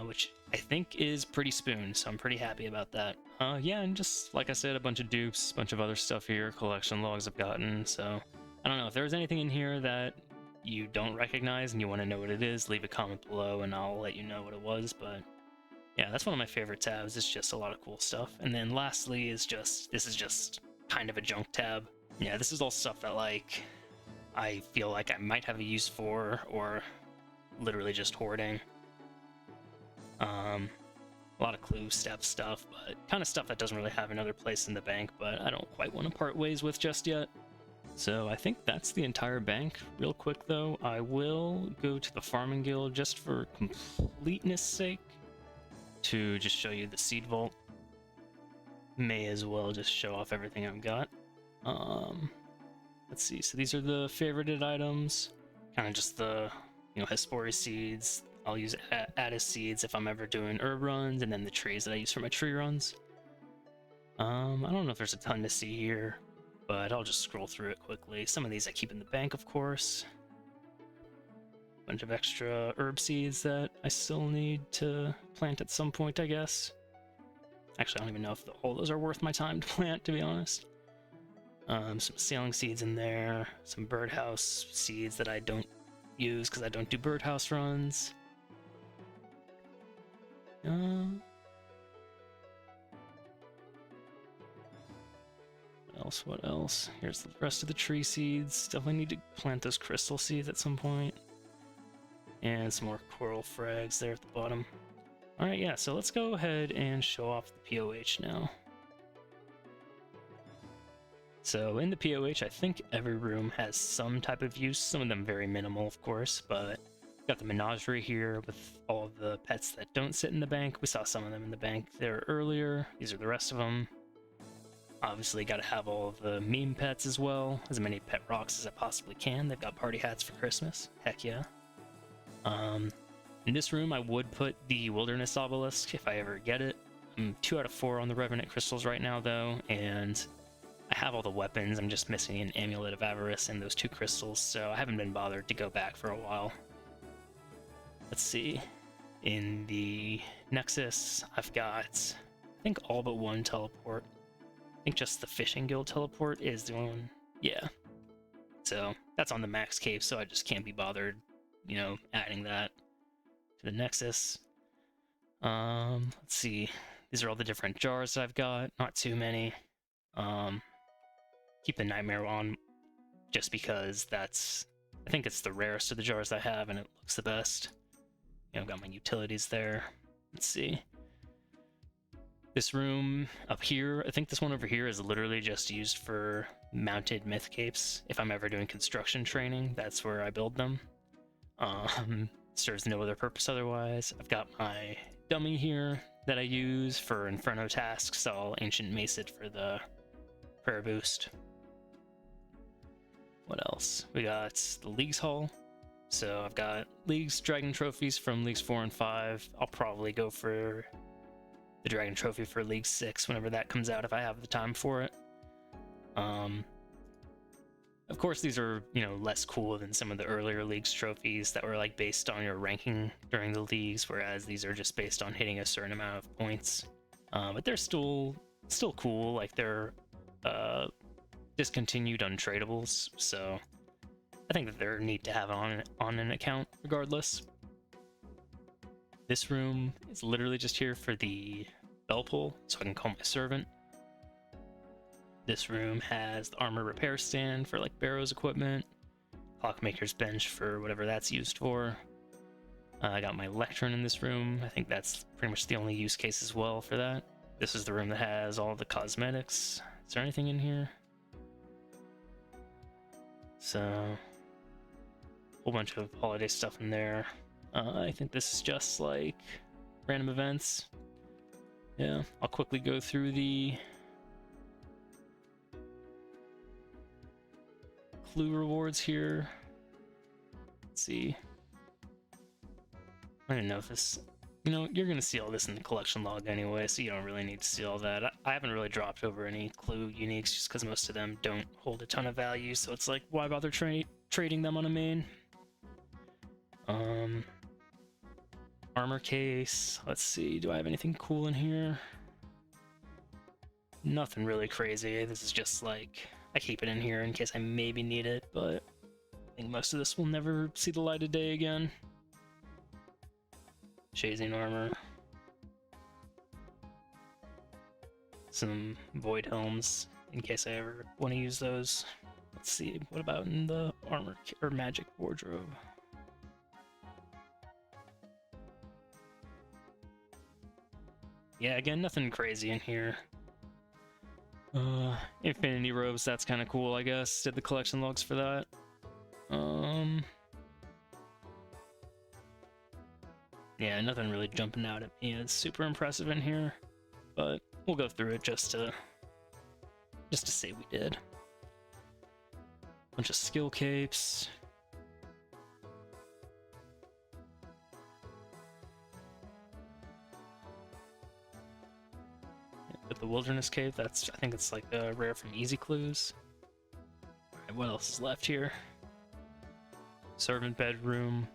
which I think is pretty spoon, so I'm pretty happy about that. Yeah, and just, like I said, a bunch of dupes, a bunch of other stuff here, collection logs I've gotten, so I don't know, if there's anything in here that you don't recognize and you want to know what it is, leave a comment below and I'll let you know what it was, but yeah, that's one of my favorite tabs. It's just a lot of cool stuff. And then lastly this is just kind of a junk tab. Yeah, this is all stuff that, like, I feel like I might have a use for, or literally just hoarding. A lot of clue step stuff, but kind of stuff that doesn't really have another place in the bank, but I don't quite want to part ways with just yet. So I think that's the entire bank. Real quick though, I will go to the farming guild just for completeness sake to just show you the seed vault. May as well just show off everything I've got. Let's see, so these are the favorited items, kind of just the, Hesperia seeds. I'll use Addis seeds if I'm ever doing herb runs, and then the trees that I use for my tree runs. I don't know if there's a ton to see here, but I'll just scroll through it quickly. Some of these I keep in the bank, of course. Bunch of extra herb seeds that I still need to plant at some point, I guess. Actually, I don't even know if all those are worth my time to plant, to be honest. Some sailing seeds in there, some birdhouse seeds that I don't use because I don't do birdhouse runs. What else? Here's the rest of the tree seeds. Definitely need to plant those crystal seeds at some point. And some more coral frags there at the bottom. Alright, yeah, so let's go ahead and show off the POH now. So in the POH, I think every room has some type of use, some of them very minimal, of course, but got the menagerie here with all of the pets that don't sit in the bank. We saw some of them in the bank there earlier. These are the rest of them. Obviously got to have all of the meme pets as well, as many pet rocks as I possibly can. They've got party hats for Christmas. Heck yeah. In this room, I would put the Wilderness Obelisk if I ever get it. I'm 2 out of 4 on the Revenant Crystals right now, though, and I have all the weapons. I'm just missing an Amulet of Avarice and those 2 crystals, so I haven't been bothered to go back for a while. Let's see. In the Nexus, I've got, I think, all but 1 teleport. I think just the Fishing Guild teleport is the one. Yeah. So that's on the max cave, so I just can't be bothered, adding that to the Nexus. Let's see. These are all the different jars that I've got. Not too many. Keep the Nightmare on just because I think it's the rarest of the jars I have and it looks the best. I've got my utilities there. Let's see. This room up here, I think this one over here is literally just used for mounted myth capes. If I'm ever doing construction training, that's where I build them. Serves no other purpose otherwise. I've got my dummy here that I use for Inferno tasks. I'll Ancient Mace it for the prayer boost. What else? We got the Leagues Hall. So I've got Leagues Dragon Trophies from Leagues 4 and 5. I'll probably go for the Dragon Trophy for League 6 whenever that comes out if I have the time for it. Of course, these are, less cool than some of the earlier Leagues trophies that were like based on your ranking during the leagues, whereas these are just based on hitting a certain amount of points. But they're still still cool. Like they're discontinued untradables, so I think that they're neat to have on an account regardless. This room is literally just here for the bell pull, so I can call my servant. This room has the armor repair stand for like Barrow's equipment, clockmaker's bench for whatever that's used for. I got my lectern in this room. I think that's pretty much the only use case as well for that. This is the room that has all the cosmetics. Is there anything in here? So, a whole bunch of holiday stuff in there. I think this is just like random events. Yeah, I'll quickly go through the clue rewards here. Let's see. I don't know if this, you know, you're gonna see all this in the collection log anyway, so you don't really need to see all that. I haven't really dropped over any clue uniques just because most of them don't hold a ton of value, so it's like, why bother trading them on a main? Armor case. Let's see, do I have anything cool in here? Nothing really crazy. This is just like, I keep it in here in case I maybe need it, but I think most of this will never see the light of day again. Chasing armor. Some void helms in case I ever want to use those. Let's see, what about in the armor or magic wardrobe? Yeah, again, nothing crazy in here. Infinity robes, that's kind of cool, I guess. Did the collection logs for that. Yeah, nothing really jumping out at me as super impressive in here, but we'll go through it just to say we did. Bunch of skill capes. With the wilderness cave, that's, I think it's like rare from easy clues. Alright, what else is left here? Servant bedroom.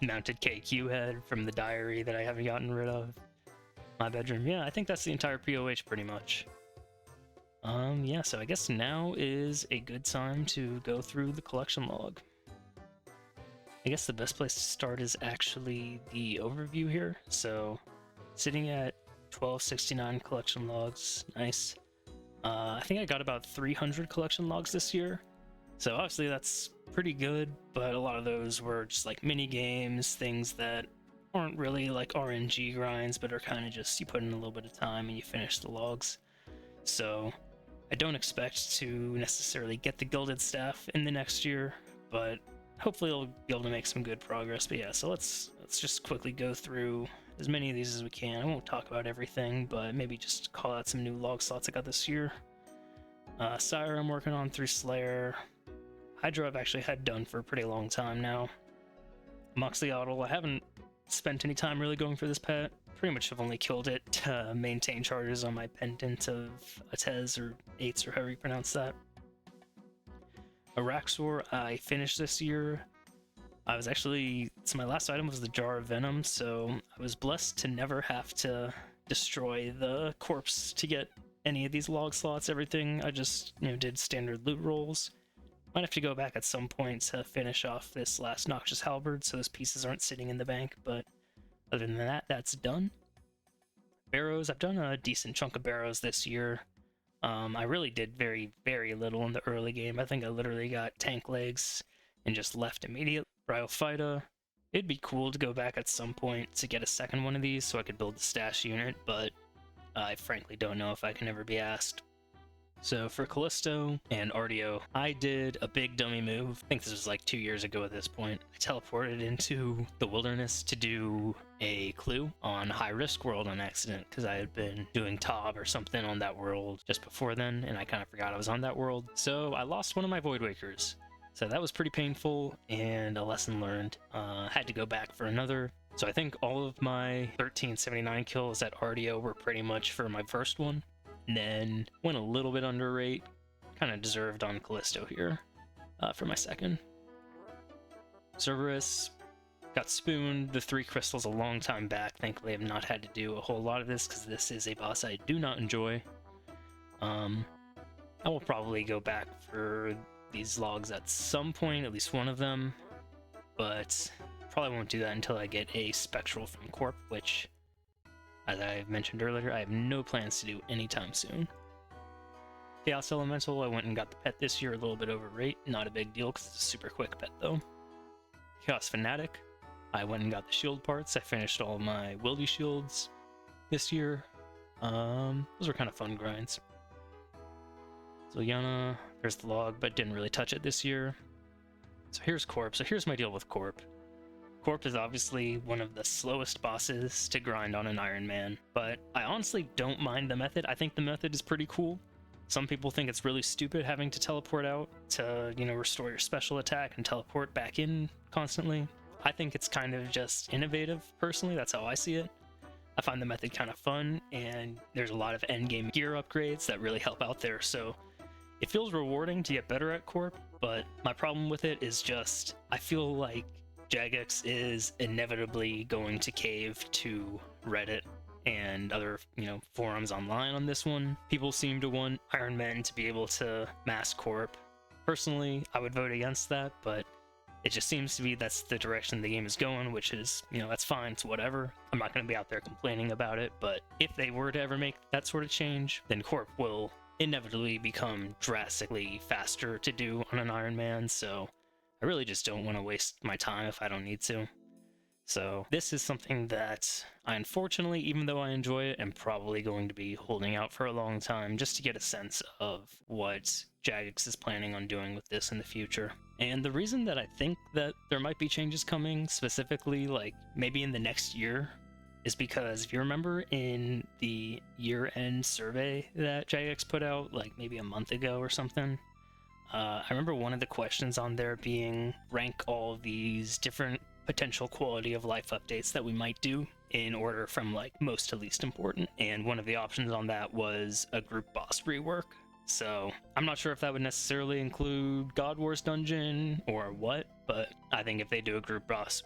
Mounted KQ head from the diary that I haven't gotten rid of. My bedroom. Yeah, I think that's the entire POH pretty much. Yeah, so I guess now is a good time to go through the collection log. I guess the best place to start is actually the overview here. So, sitting at 1269 collection logs, nice. I think I got about 300 collection logs this year. So obviously that's pretty good, but a lot of those were just like mini games, things that aren't really like RNG grinds, but are kind of just you put in a little bit of time and you finish the logs. So I don't expect to necessarily get the gilded staff in the next year, but hopefully I'll be able to make some good progress. But yeah, so let's just quickly go through as many of these as we can. I won't talk about everything, but maybe just call out some new log slots I got this year. Sire I'm working on through Slayer. Hydra I've actually had done for a pretty long time now. Moxiotle, I haven't spent any time really going for this pet. Pretty much have only killed it to maintain charges on my pendant of Atez or Eights or however you pronounce that. Araxor I finished this year. I was actually, so my last item was the Jar of Venom, so I was blessed to never have to destroy the corpse to get any of these log slots, everything. I just, did standard loot rolls. Might have to go back at some point to finish off this last Noxious Halberd, so those pieces aren't sitting in the bank, but other than that, that's done. Barrows, I've done a decent chunk of barrows this year. I really did very, very little in the early game. I think I literally got tank legs and just left immediately. Bryophyta, it'd be cool to go back at some point to get a second one of these so I could build the stash unit, but I frankly don't know if I can ever be asked. So for Callisto and Artio, I did a big dummy move. I think this was like 2 years ago at this point. I teleported into the wilderness to do a clue on High Risk World on accident because I had been doing TOB or something on that world just before then, and I kind of forgot I was on that world. So I lost one of my Void Wakers. So that was pretty painful and a lesson learned. Had to go back for another. So I think all of my 1379 kills at Artio were pretty much for my first one. And then went a little bit under rate. Kind of deserved on Callisto here for my second. Cerberus, got spooned the 3 crystals a long time back. Thankfully, I've not had to do a whole lot of this because this is a boss I do not enjoy. I will probably go back for these logs at some point, at least one of them, but probably won't do that until I get a Spectral from Corp, which, as I mentioned earlier, I have no plans to do anytime soon. Chaos Elemental, I went and got the pet this year, a little bit over rate, not a big deal because it's a super quick pet though. Chaos Fanatic, I went and got the shield parts. I finished all my Wildy shields this year. Those were kind of fun grinds. Zilyana, there's the log, but didn't really touch it this year. So here's Corp. So here's my deal with Corp. Corp is obviously one of the slowest bosses to grind on an Ironman, but I honestly don't mind the method. I think the method is pretty cool. Some people think it's really stupid having to teleport out to, restore your special attack and teleport back in constantly. I think it's kind of just innovative, personally. That's how I see it. I find the method kind of fun, and there's a lot of endgame gear upgrades that really help out there, so it feels rewarding to get better at Corp, but my problem with it is just, I feel like Jagex is inevitably going to cave to Reddit and other, forums online on this one. People seem to want Ironman to be able to mask Corp. Personally, I would vote against that, but it just seems to be that's the direction the game is going, which is, that's fine, it's whatever. I'm not going to be out there complaining about it, but if they were to ever make that sort of change, then Corp will inevitably become drastically faster to do on an Ironman, so I really just don't want to waste my time if I don't need to. So this is something that I, unfortunately, even though I enjoy it, am probably going to be holding out for a long time just to get a sense of what Jagex is planning on doing with this in the future. And the reason that I think that there might be changes coming, specifically like maybe in the next year, is because if you remember in the year-end survey that Jagex put out like maybe a month ago or something, I remember one of the questions on there being rank all these different potential quality of life updates that we might do in order from like most to least important, and one of the options on that was a group boss rework. So I'm not sure if that would necessarily include God Wars Dungeon or what, but I think if they do a group boss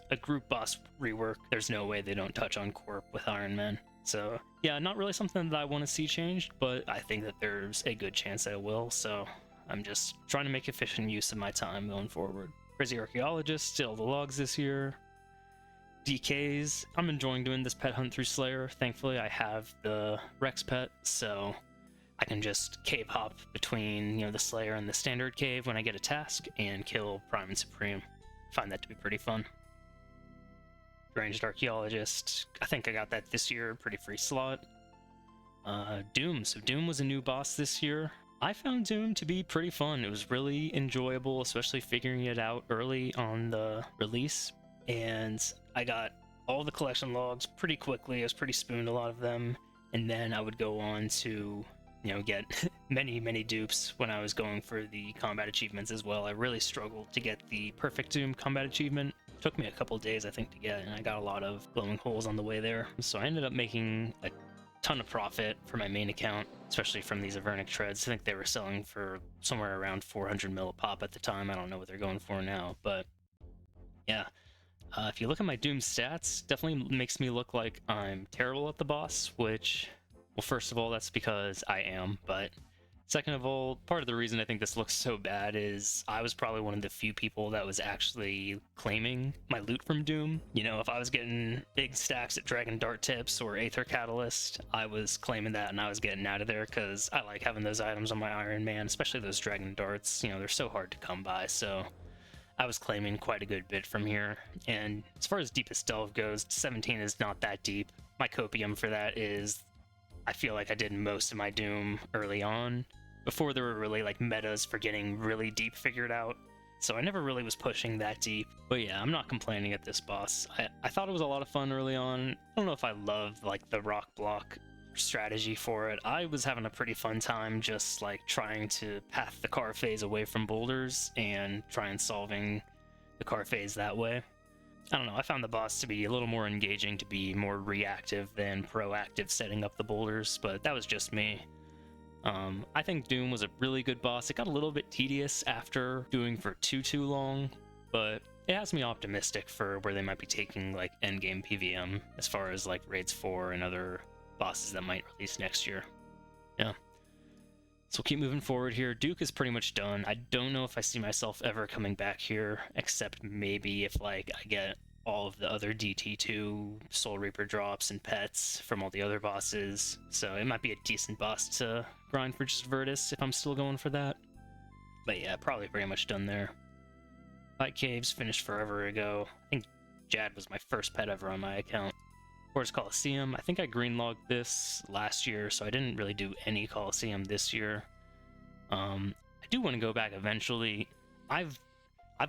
rework, there's no way they don't touch on Corp with Ironman. So yeah, not really something that I want to see changed, but I think that there's a good chance that it will, so I'm just trying to make efficient use of my time going forward. Crazy Archaeologist, still the logs this year. DKs, I'm enjoying doing this pet hunt through Slayer. Thankfully I have the Rex pet, so I can just cave hop between, the Slayer and the standard cave when I get a task and kill Prime and Supreme. Find that to be pretty fun. Ranged Archaeologist, I think I got that this year, pretty free slot. Doom, so Doom was a new boss this year. I found Doom to be pretty fun. It was really enjoyable, especially figuring it out early on the release. And I got all the collection logs pretty quickly. I was pretty spooned a lot of them. And then I would go on to, get many dupes when I was going for the combat achievements as well. I really struggled to get the perfect Doom combat achievement. It took me a couple days, I think, to get, and I got a lot of glowing holes on the way there. So I ended up making a ton of profit for my main account, especially from these Avernic treads. I think they were selling for somewhere around 400 mil a pop at the time. I don't know what they're going for now, but yeah. If you look at my Doom stats, definitely makes me look like I'm terrible at the boss, which, well, first of all, that's because I am, but second of all, part of the reason I think this looks so bad is I was probably one of the few people that was actually claiming my loot from Doom. If I was getting big stacks at Dragon Dart Tips or Aether Catalyst, I was claiming that and I was getting out of there because I like having those items on my Iron Man, especially those Dragon Darts. They're so hard to come by, so I was claiming quite a good bit from here. And as far as deepest delve goes, 17 is not that deep. My copium for that is, I feel like I did most of my Doom early on, before there were really like metas for getting really deep figured out. So I never really was pushing that deep. But yeah, I'm not complaining at this boss. I thought it was a lot of fun early on. I don't know if I loved like the rock block strategy for it. I was having a pretty fun time just like trying to path the car phase away from boulders and try and solving the car phase that way. I don't know, I found the boss to be a little more engaging, to be more reactive than proactive setting up the boulders, but that was just me. I think Doom was a really good boss. It got a little bit tedious after doing for too long, but it has me optimistic for where they might be taking like Endgame PVM as far as like Raids 4 and other bosses that might release next year. Yeah. So we'll keep moving forward here. Duke is pretty much done. I don't know if I see myself ever coming back here, except maybe if like I get all of the other DT2 Soul Reaper drops and pets from all the other bosses. So it might be a decent boss to grind for just Virtus if I'm still going for that. But yeah, probably pretty much done there. Fight Caves finished forever ago. I think Jad was my first pet ever on my account. Forest Coliseum, I think I greenlogged this last year, so I didn't really do any Coliseum this year. I do want to go back eventually. I've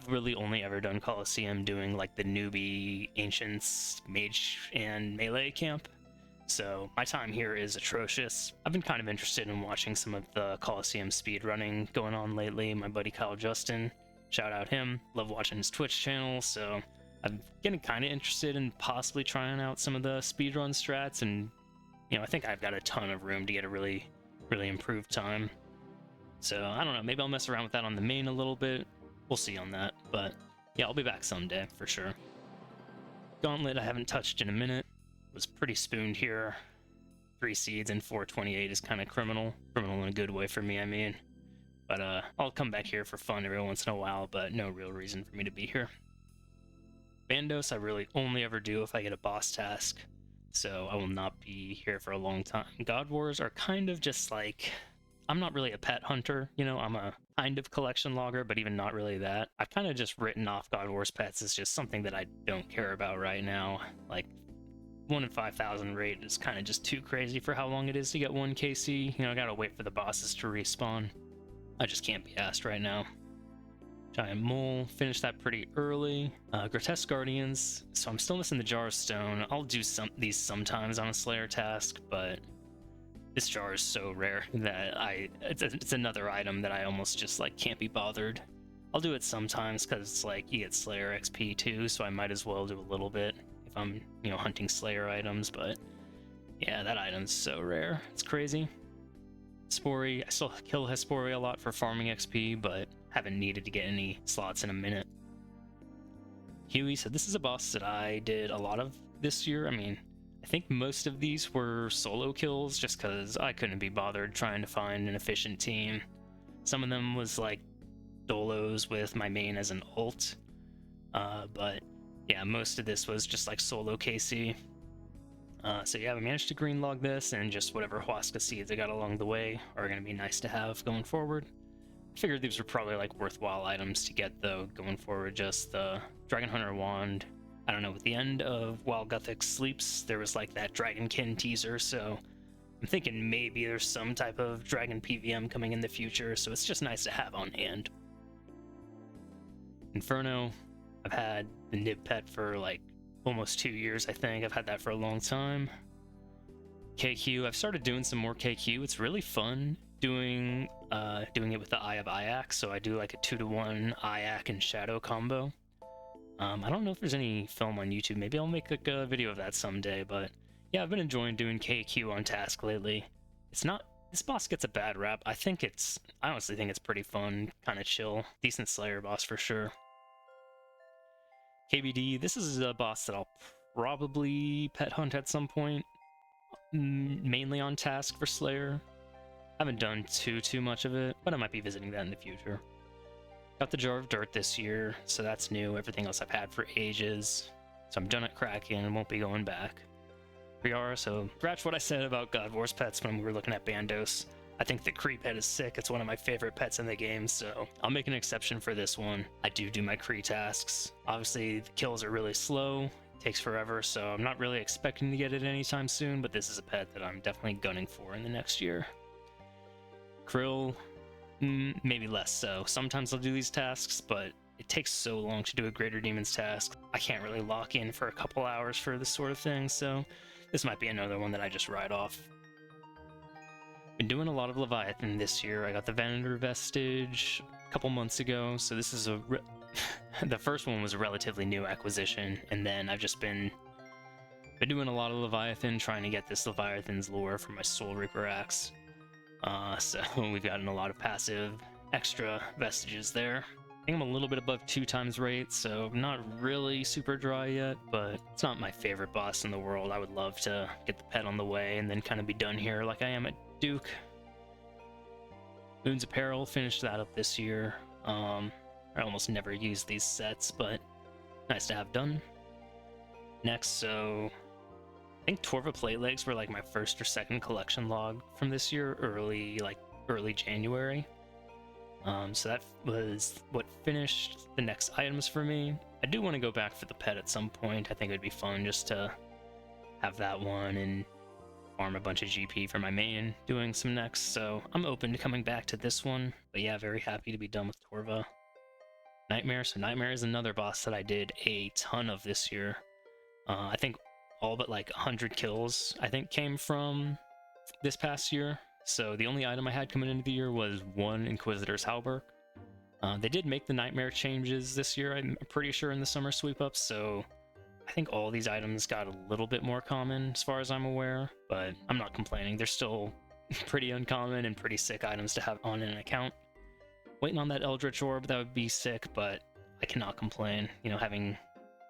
really only ever done Coliseum doing like the newbie, Ancients, Mage, and Melee camp. So my time here is atrocious. I've been kind of interested in watching some of the Coliseum speedrunning going on lately. My buddy Kyle Justin, shout out him. Love watching his Twitch channel, so I'm getting kind of interested in possibly trying out some of the speedrun strats, and I think I've got a ton of room to get a really improved time. So I don't know, maybe I'll mess around with that on the main a little bit. We'll see on that, but yeah, I'll be back someday for sure. Gauntlet I haven't touched in a minute. Was pretty spooned here. 3 seeds and 428 is kind of criminal in a good way for me, I mean. But I'll come back here for fun every once in a while, but no real reason for me to be here. Bandos I really only ever do if I get a boss task, so I will not be here for a long time. God Wars are kind of just like, I'm not really a pet hunter, I'm a kind of collection logger, but even not really that. I've kind of just written off God Wars pets as just something that I don't care about right now. Like, 1 in 5,000 rate is kind of just too crazy for how long it is to get 1 KC. I gotta wait for the bosses to respawn. I just can't be asked right now. Giant Mole, finished that pretty early. Grotesque Guardians, so I'm still missing the Jar of Stone. I'll do these sometimes on a Slayer task, but this jar is so rare that it's another item that I almost just like can't be bothered. I'll do it sometimes because it's like you get Slayer XP too, so I might as well do a little bit if I'm hunting Slayer items. But yeah, that item's so rare, it's crazy. Spory, I still kill Hespori a lot for farming XP, but haven't needed to get any slots in a minute. Huey, so this is a boss that I did a lot of this year. I mean, I think most of these were solo kills just because I couldn't be bothered trying to find an efficient team. Some of them was like dolos with my main as an ult, but yeah, most of this was just like solo KC. So yeah, we managed to greenlog this, and just whatever Huasca seeds I got along the way are going to be nice to have going forward. I figured these were probably like worthwhile items to get though going forward. Just the Dragon Hunter Wand. I don't know, with the end of While Gothic Sleeps, there was like that Dragonkin teaser, so I'm thinking maybe there's some type of Dragon PVM coming in the future, so it's just nice to have on hand. Inferno, I've had the Nib pet for like almost 2 years, I think. I've had that for a long time. KQ, I've started doing some more KQ. It's really fun doing it with the Eye of Iac, so I do like a 2-to-1 Iac and Shadow combo. I don't know if there's any film on YouTube. Maybe I'll make like a video of that someday, but yeah, I've been enjoying doing KQ on task lately. This boss gets a bad rap. I honestly think it's pretty fun, kind of chill. Decent Slayer boss for sure. KBD, this is a boss that I'll probably pet hunt at some point, mainly on task for Slayer. I haven't done too much of it, but I might be visiting that in the future. Got the Jar of Dirt this year, so that's new. Everything else I've had for ages. So I'm done at Kraken and won't be going back. Briara, so scratch what I said about God Wars pets when we were looking at Bandos. I think the Kree pet is sick. It's one of my favorite pets in the game, so I'll make an exception for this one. I do my Kree tasks. Obviously, the kills are really slow. It takes forever, so I'm not really expecting to get it anytime soon, but this is a pet that I'm definitely gunning for in the next year. Krill, maybe less so. Sometimes I'll do these tasks, but it takes so long to do a Greater Demons task. I can't really lock in for a couple hours for this sort of thing, so this might be another one that I just ride off. Been doing a lot of Leviathan this year. I got the Venator Vestige a couple months ago, so this is the first one was a relatively new acquisition, and then I've just been doing a lot of Leviathan, trying to get this Leviathan's lore for my Soul Reaper axe. So we've gotten a lot of passive extra vestiges there. think I'm a little bit above 2 times rate, so not really super dry yet, but it's not my favorite boss in the world. I would love to get the pet on the way and then kind of be done here like I am at Duke. Moon's Apparel, finished that up this year. I almost never use these sets, but nice to have done. Next, so I think Torva plate legs were like my first or second collection log from this year, early January. So that was what finished the next items for me. I do want to go back for the pet at some point. I think it would be fun just to have that one and farm a bunch of GP for my main doing some next, so I'm open to coming back to this one. But yeah, very happy to be done with Torva. Nightmare. So Nightmare is another boss that I did a ton of this year. I think all but like 100 kills I think came from this past year. So the only item I had coming into the year was one Inquisitor's Halberd. They did make the Nightmare changes this year, I'm pretty sure, in the summer sweep-ups, so I think all these items got a little bit more common as far as I'm aware, but I'm not complaining. They're still pretty uncommon and pretty sick items to have on an account. Waiting on that Eldritch Orb, that would be sick, but I cannot complain. You know, having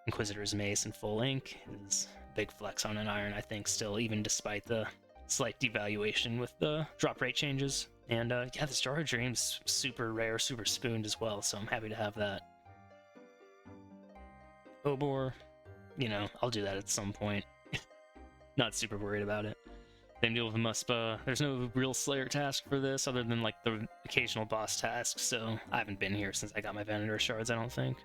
Inquisitor's Mace and full ink is a big flex on an Iron, I think, still, even despite the slight devaluation with the drop rate changes. And yeah, the Jar of Dreams, super rare, super spooned as well, so I'm happy to have that. Obor, you know, I'll do that at some point. Not super worried about it. Same deal with Muspa. There's no real Slayer task for this other than like the occasional boss tasks, so I haven't been here since I got my Venator shards, I don't think.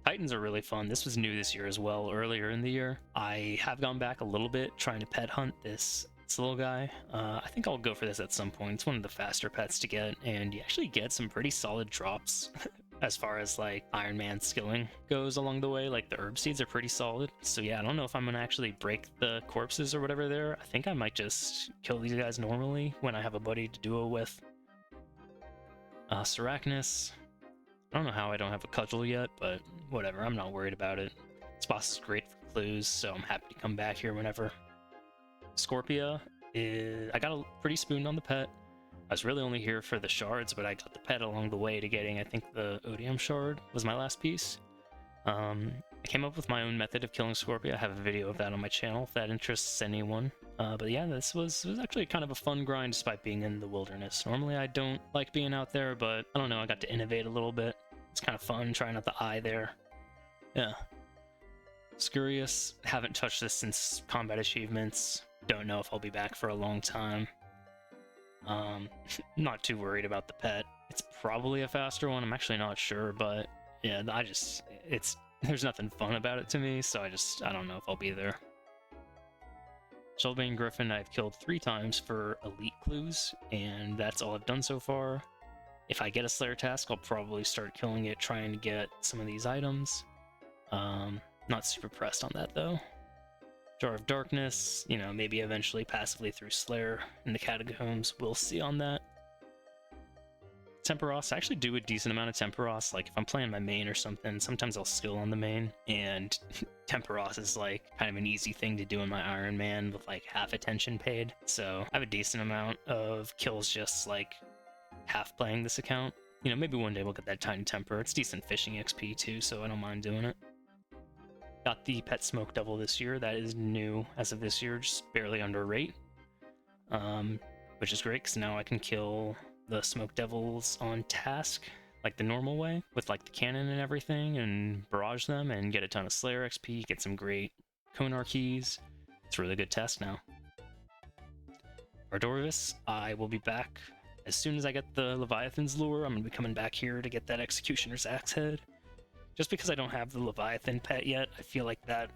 Titans are really fun. This was new this year as well, earlier in the year. I have gone back a little bit trying to pet hunt this little guy. I think I'll go for this at some point. It's one of the faster pets to get, and you actually get some pretty solid drops as far as like Ironman skilling goes along the way. Like the herb seeds are pretty solid. So yeah, I don't know if I'm gonna actually break the corpses or whatever there. I think I might just kill these guys normally when I have a buddy to duo with. Seracnus. I don't know how I don't have a cudgel yet, but whatever, I'm not worried about it. This boss is great for clues, so I'm happy to come back here whenever. Scorpia is... I got a pretty spooned on the pet. I was really only here for the shards, but I got the pet along the way to getting, I think, the Odium shard was my last piece. I came up with my own method of killing Scorpia. I have a video of that on my channel if that interests anyone. But yeah, this was actually kind of a fun grind despite being in the wilderness. Normally I don't like being out there, but I don't know, I got to innovate a little bit. It's kind of fun trying out the eye there. Yeah. Scurious, haven't touched this since combat achievements. Don't know if I'll be back for a long time. Not too worried about the pet. It's probably a faster one, I'm actually not sure, but yeah, there's nothing fun about it to me, so I don't know if I'll be there. Shelbane Griffin I've killed 3 times for elite clues, and that's all I've done so far. If I get a Slayer task, I'll probably start killing it, trying to get some of these items. Not super pressed on that, though. Jar of Darkness, you know, maybe eventually passively through Slayer in the Catacombs. We'll see on that. Temperos, I actually do a decent amount of Temperos. Like, if I'm playing my main or something, sometimes I'll skill on the main, and Temperos is, like, kind of an easy thing to do in my Iron Man with, like, half attention paid. So I have a decent amount of kills just, like, half playing this account. You know, maybe one day we'll get that tiny temper. It's decent fishing XP too, so I don't mind doing it. Got the Pet Smoke Devil this year. That is new as of this year, just barely under rate. Which is great, because now I can kill the Smoke Devils on task, like the normal way, with like the cannon and everything, and barrage them, and get a ton of Slayer XP, get some great Konar keys. It's a really good task now. Ardorvis, I will be back as soon as I get the Leviathan's lure. I'm going to be coming back here to get that Executioner's Axe Head. Just because I don't have the Leviathan pet yet, I feel like that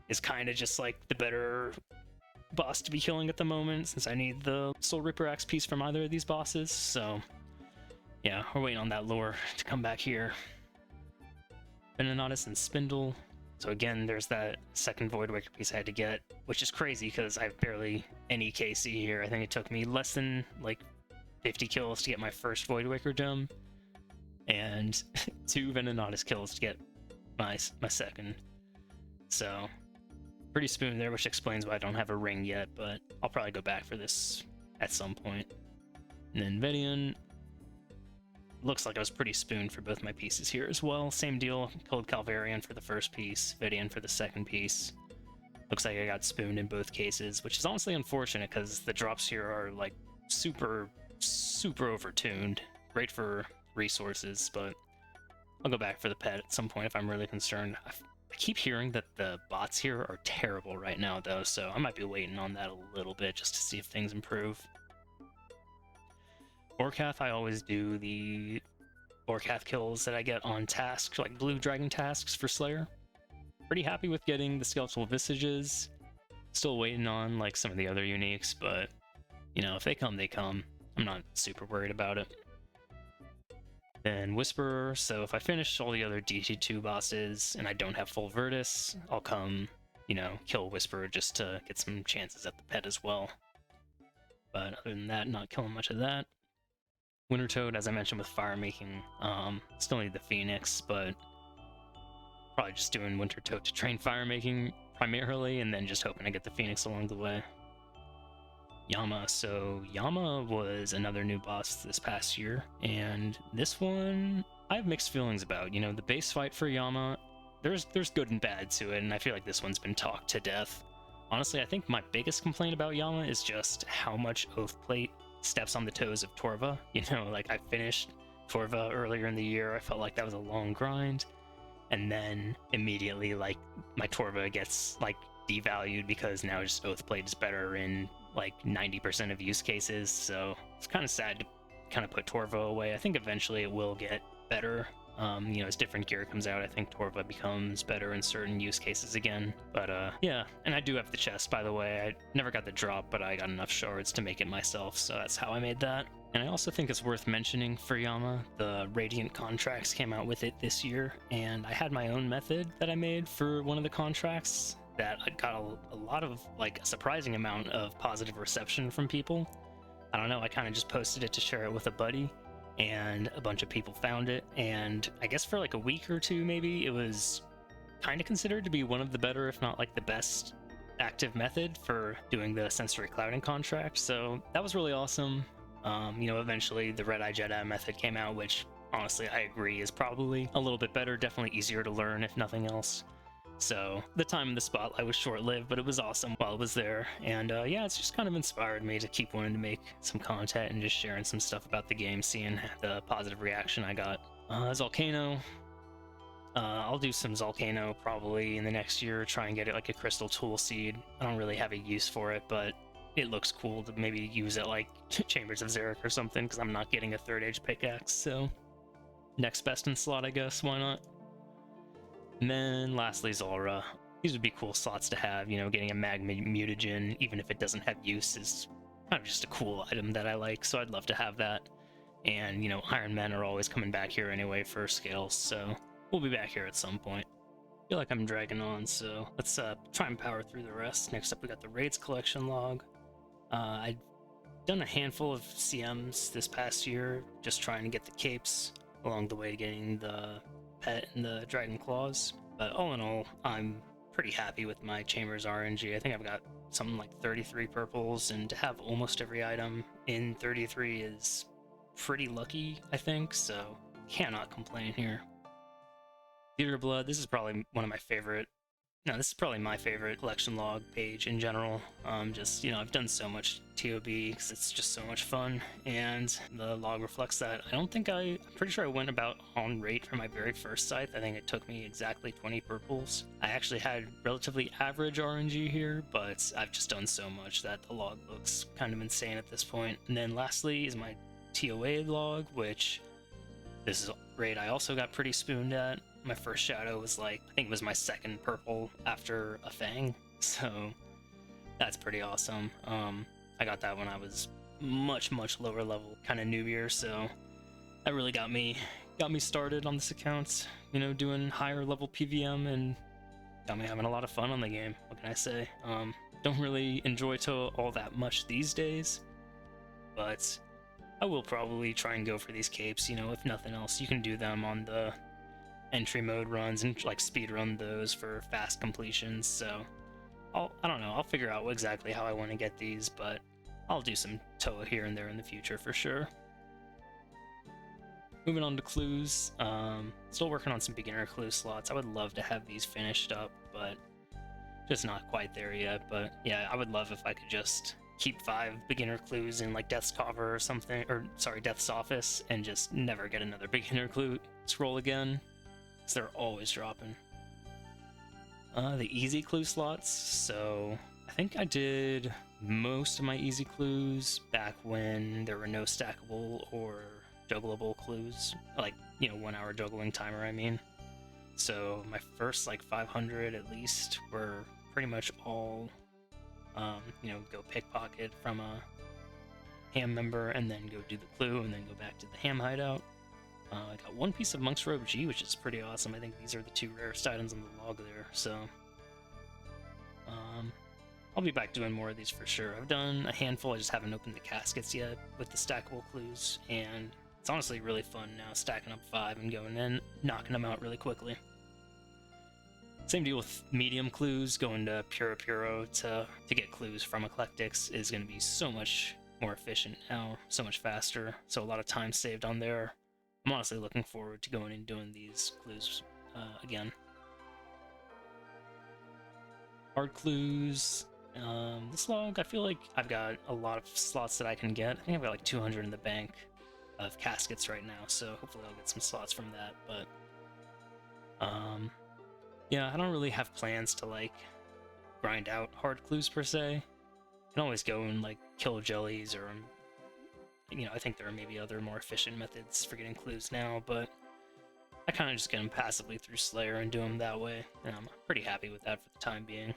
is kind of just like the better boss to be killing at the moment, since I need the Soul Reaper Axe piece from either of these bosses. So yeah, we're waiting on that lure to come back here. Venenotus and Spindle. So again, there's that second Void Waker piece I had to get, which is crazy because I have barely any KC here. I think it took me less than like 50 kills to get my first Void Waker gem, and 2 Venenotus kills to get my second. So pretty spoon there, which explains why I don't have a ring yet, but I'll probably go back for this at some point. And then Vedian, looks like I was pretty spooned for both my pieces here as well. Same deal, killed Calvarian for the first piece, Vidian for the second piece. Looks like I got spooned in both cases, which is honestly unfortunate because the drops here are like super overtuned. Great for resources, but I'll go back for the pet at some point if I'm really concerned. I keep hearing that the bots here are terrible right now though, so I might be waiting on that a little bit just to see if things improve. Orcath, I always do the Orcath kills that I get on tasks, like blue dragon tasks for Slayer. Pretty happy with getting the skeletal visages. Still waiting on like some of the other uniques, but you know, if they come, they come. I'm not super worried about it. Then Whisperer, so if I finish all the other DT2 bosses and I don't have full Virtus, I'll come, you know, kill Whisperer just to get some chances at the pet as well. But other than that, not killing much of that. Winter Toad, as I mentioned with fire making, still need the Phoenix, but probably just doing Winter Toad to train fire making primarily, and then just hoping to get the Phoenix along the way. Yama, so Yama was another new boss this past year, and this one I have mixed feelings about. You know, the base fight for Yama, there's good and bad to it, and I feel like this one's been talked to death. Honestly, I think my biggest complaint about Yama is just how much Oathplate steps on the toes of Torva. You know, like I finished Torva earlier in the year, I felt like that was a long grind, and then immediately like my Torva gets like devalued because now just Oathplate is better in like 90% of use cases, so it's kind of sad to kind of put Torva away. I think eventually it will get better. You know, as different gear comes out, I think Torva becomes better in certain use cases again. But yeah, and I do have the chest, by the way. I never got the drop, but I got enough shards to make it myself, so that's how I made that. And I also think it's worth mentioning for Yama, the Radiant contracts came out with it this year, and I had my own method that I made for one of the contracts that I got a lot of, like, a surprising amount of positive reception from people. I don't know, I kind of just posted it to share it with a buddy, and a bunch of people found it, and I guess for like a week or two maybe, it was kind of considered to be one of the better, if not like the best active method for doing the sensory clouding contract, so that was really awesome. You know, eventually the Red Eye Jedi method came out, which honestly I agree is probably a little bit better, definitely easier to learn if nothing else. So the time in the spotlight was short-lived, but it was awesome while it was there. And yeah, it's just kind of inspired me to keep wanting to make some content and just sharing some stuff about the game, seeing the positive reaction I got. Zolcano. I'll do some Zolcano probably in the next year, try and get it like a crystal tool seed. I don't really have a use for it, but it looks cool to maybe use it like Chambers of Xeric or something, because I'm not getting a third age pickaxe, so next best in slot, I guess, why not? And then lastly, Zulrah. These would be cool slots to have, you know, getting a magma mutagen, even if it doesn't have use, is kind of just a cool item that I like, so I'd love to have that. And, you know, Ironmen are always coming back here anyway for scales, so we'll be back here at some point. I feel like I'm dragging on, so let's try and power through the rest. Next up, we got the Raids collection log. I've done a handful of CMs this past year, just trying to get the capes along the way, getting the pet and the dragon claws, but all in all, I'm pretty happy with my Chambers RNG. I think I've got something like 33 purples, and to have almost every item in 33 is pretty lucky, I think, so cannot complain here. Theater Blood, this is probably one of my favorite, no, this is probably my favorite collection log page in general. Just, you know, I've done so much TOB because it's just so much fun, and the log reflects that. I'm pretty sure I went about on rate for my very first scythe. I think it took me exactly 20 purples. I actually had relatively average RNG here, but I've just done so much that the log looks kind of insane at this point. And then lastly is my TOA log, which this is a raid I also got pretty spooned at. My first shadow was like, I think it was my second purple after a Fang, so that's pretty awesome. I got that when I was much lower level, kind of noobier, so that really got me started on this account, you know, doing higher level PVM, and got me having a lot of fun on the game. What can I say? Don't really enjoy TOA all that much these days, but I will probably try and go for these capes, you know, if nothing else. You can do them on the entry mode runs and like speed run those for fast completions, so I don't know, I'll figure out exactly how I want to get these, but I'll do some TOA here and there in the future for sure. Moving on to clues. Still working on some beginner clue slots. I would love to have these finished up, but just not quite there yet. But yeah, I would love if I could just keep 5 beginner clues in like Death's Cover or something, or sorry, Death's Office, and just never get another beginner clue scroll again, because they're always dropping. The easy clue slots. So I think I did most of my easy clues back when there were no stackable or juggleable clues, like, 1 hour juggling timer, I mean. So my first like 500 at least were pretty much all go pickpocket from a ham member and then go do the clue and then go back to the ham hideout. I got 1 piece of Monk's Robe G, which is pretty awesome. I think these are the 2 rarest items on the log there, so I'll be back doing more of these for sure. I've done a handful, I just haven't opened the caskets yet with the stackable clues, and it's honestly really fun now stacking up 5 and going in, knocking them out really quickly. Same deal with medium clues. Going to Puro to get clues from Eclectics is going to be so much more efficient now, so much faster, so a lot of time saved on there. I'm honestly looking forward to going and doing these clues again. Hard clues. This log, I feel like I've got a lot of slots that I can get. I think I've got like 200 in the bank of caskets right now, so hopefully I'll get some slots from that. But yeah, I don't really have plans to like grind out hard clues per se. I can always go and like kill jellies, or I think there are maybe other more efficient methods for getting clues now, but I kind of just get them passively through Slayer and do them that way, and I'm pretty happy with that for the time being.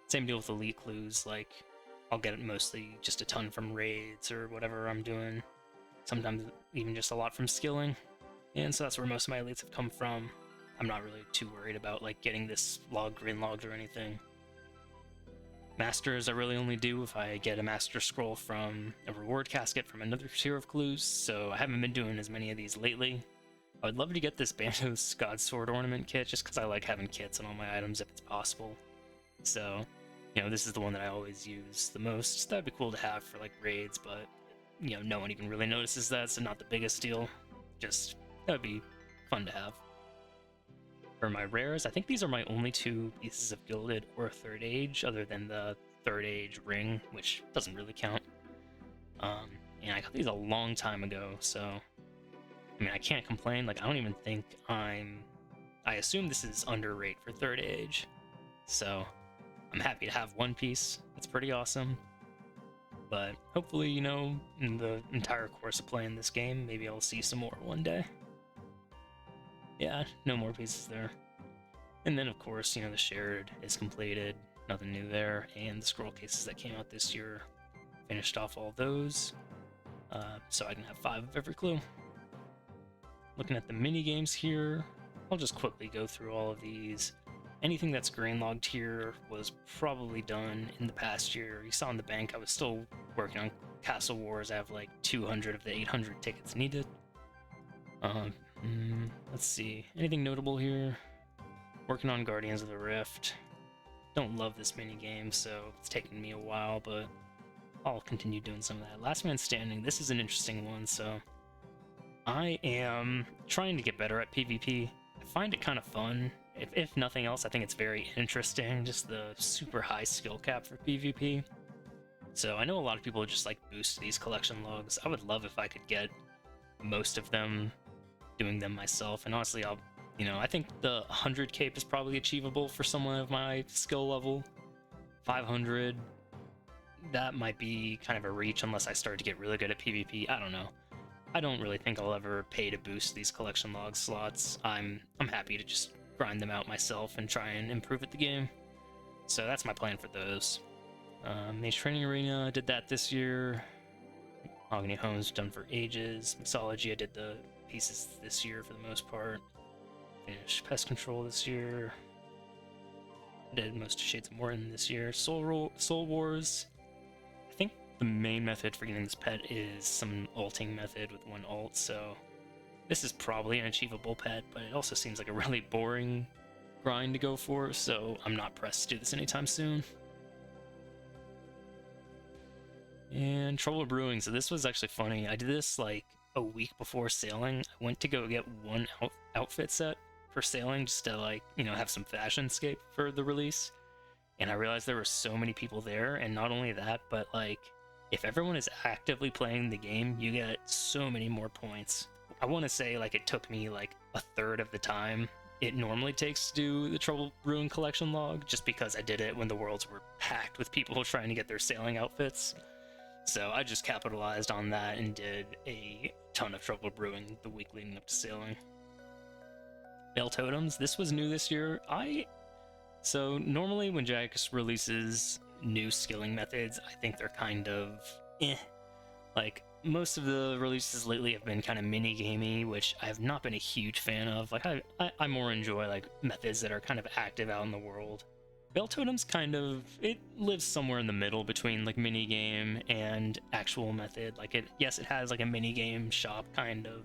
Same deal with elite clues. Like, I'll get it mostly just a ton from raids or whatever I'm doing. Sometimes even just a lot from skilling. And so that's where most of my elites have come from. I'm not really too worried about like getting this log green logged or anything. Masters I really only do if I get a master scroll from a reward casket from another tier of clues, so I haven't been doing as many of these lately. I would love to get this Bandos God Sword ornament kit just because I like having kits on all my items if it's possible. So, this is the one that I always use the most. That'd be cool to have for like raids, but no one even really notices that, so not the biggest deal. Just, that would be fun to have. For my rares, I think these are my only 2 pieces of Gilded or 3rd Age, other than the 3rd Age ring, which doesn't really count. And I got these a long time ago, so I mean, I can't complain. Like, I don't even think I assume this is under rate for 3rd Age, so I'm happy to have 1 piece. It's pretty awesome. But hopefully, in the entire course of playing this game, maybe I'll see some more one day. Yeah, no more pieces there. And then, of course, the shared is completed. Nothing new there. And the scroll cases that came out this year, finished off all those. So I can have 5 of every clue. Looking at the mini games here, I'll just quickly go through all of these. Anything that's green logged here was probably done in the past year. You saw in the bank I was still working on Castle Wars. I have like 200 of the 800 tickets needed. Let's see. Anything notable here? Working on Guardians of the Rift. Don't love this mini game, so it's taking me a while, but I'll continue doing some of that. Last Man Standing. This is an interesting one, so I am trying to get better at PvP. I find it kind of fun. If nothing else, I think it's very interesting, just the super high skill cap for PvP. So I know a lot of people just like boost these collection logs. I would love if I could get most of them, doing them myself, and honestly I think the 100 cape is probably achievable for someone of my skill level. 500, that might be kind of a reach unless I start to get really good at PvP. I don't know. I don't really think I'll ever pay to boost these collection log slots. I'm happy to just grind them out myself and try and improve at the game. So that's my plan for those. Mage Training Arena, did that this year. Mahogany Homes, done for ages. Mixology, I did the pieces this year for the most part. Finished Pest Control this year. Did most of Shades of Morton this year. Soul Wars. I think the main method for getting this pet is some ulting method with 1 ult, so this is probably an achievable pet, but it also seems like a really boring grind to go for, so I'm not pressed to do this anytime soon. And Trouble Brewing, so this was actually funny. I did this like a week before sailing, I went to go get one outfit set for sailing just to, like, you know, have some fashionscape for the release. And I realized there were so many people there, and not only that, but like, if everyone is actively playing the game, you get so many more points. I want to say like it took me like a third of the time it normally takes to do the Trouble Brewing collection log, just because I did it when the worlds were packed with people trying to get their sailing outfits. So I just capitalized on that and did a ton of Trouble Brewing the week leading up to sailing. Bell Totems, this was new this year. So normally when Jagex releases new skilling methods, I think they're kind of Like, most of the releases lately have been kind of mini-gamey, which I have not been a huge fan of. Like, I more enjoy, like, methods that are kind of active out in the world. Bell Totem's kind of, it lives somewhere in the middle between, like, mini-game and actual method. Like, yes, it has, like, a mini-game shop, kind of,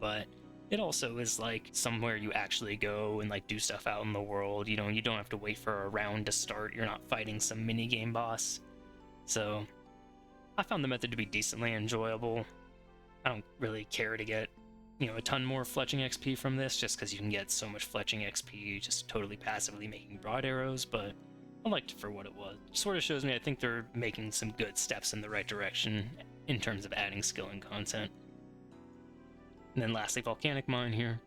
but it also is, like, somewhere you actually go and, like, do stuff out in the world. You know, you don't have to wait for a round to start. You're not fighting some mini-game boss. So I found the method to be decently enjoyable. I don't really care to get, you know, a ton more fletching XP from this, just because you can get so much fletching XP just totally passively making broad arrows, but I liked it for what it was. It sort of shows me I think they're making some good steps in the right direction in terms of adding skill and content. And then lastly, Volcanic Mine here.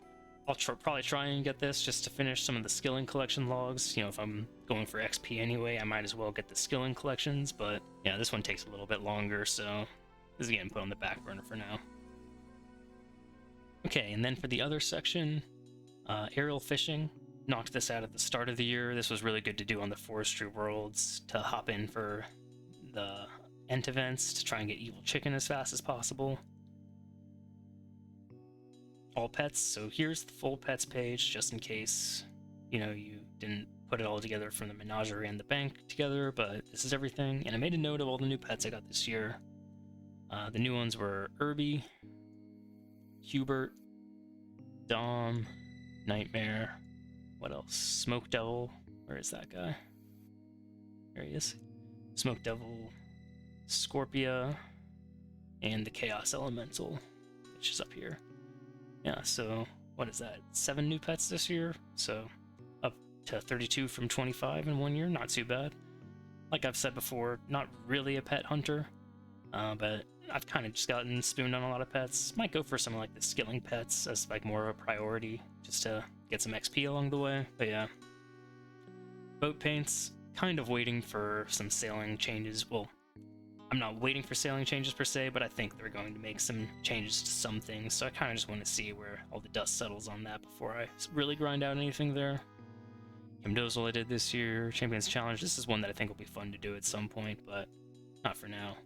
I'll probably try and get this just to finish some of the skilling collection logs. You know, if I'm going for XP anyway, I might as well get the skilling collections, but yeah, this one takes a little bit longer, so this is getting put on the back burner for now. Okay, and then for the other section, aerial fishing. Knocked this out at the start of the year. This was really good to do on the forestry worlds, to hop in for the Ent events, to try and get Evil Chicken as fast as possible. All pets, so here's the full pets page, just in case, you know, you didn't put it all together from the menagerie and the bank together, but this is everything. And I made a note of all the new pets I got this year. The new ones were Irby, Hubert, Dom, Nightmare, what else? Smoke Devil, where is that guy? There he is. Smoke Devil, Scorpia, and the Chaos Elemental, which is up here. Yeah, so what is that? 7 new pets this year, so up to 32 from 25 in 1 year, not too bad. Like I've said before, not really a pet hunter, but I've kind of just gotten spooned on a lot of pets. Might go for some like the skilling pets as like more of a priority, just to get some XP along the way, but yeah. Boat paints, kind of waiting for some sailing changes. Well, I'm not waiting for sailing changes per se, but I think they're going to make some changes to some things, so I kind of just want to see where all the dust settles on that before I really grind out anything there. Himdozle I did this year, Champions Challenge, this is one that I think will be fun to do at some point, but not for now.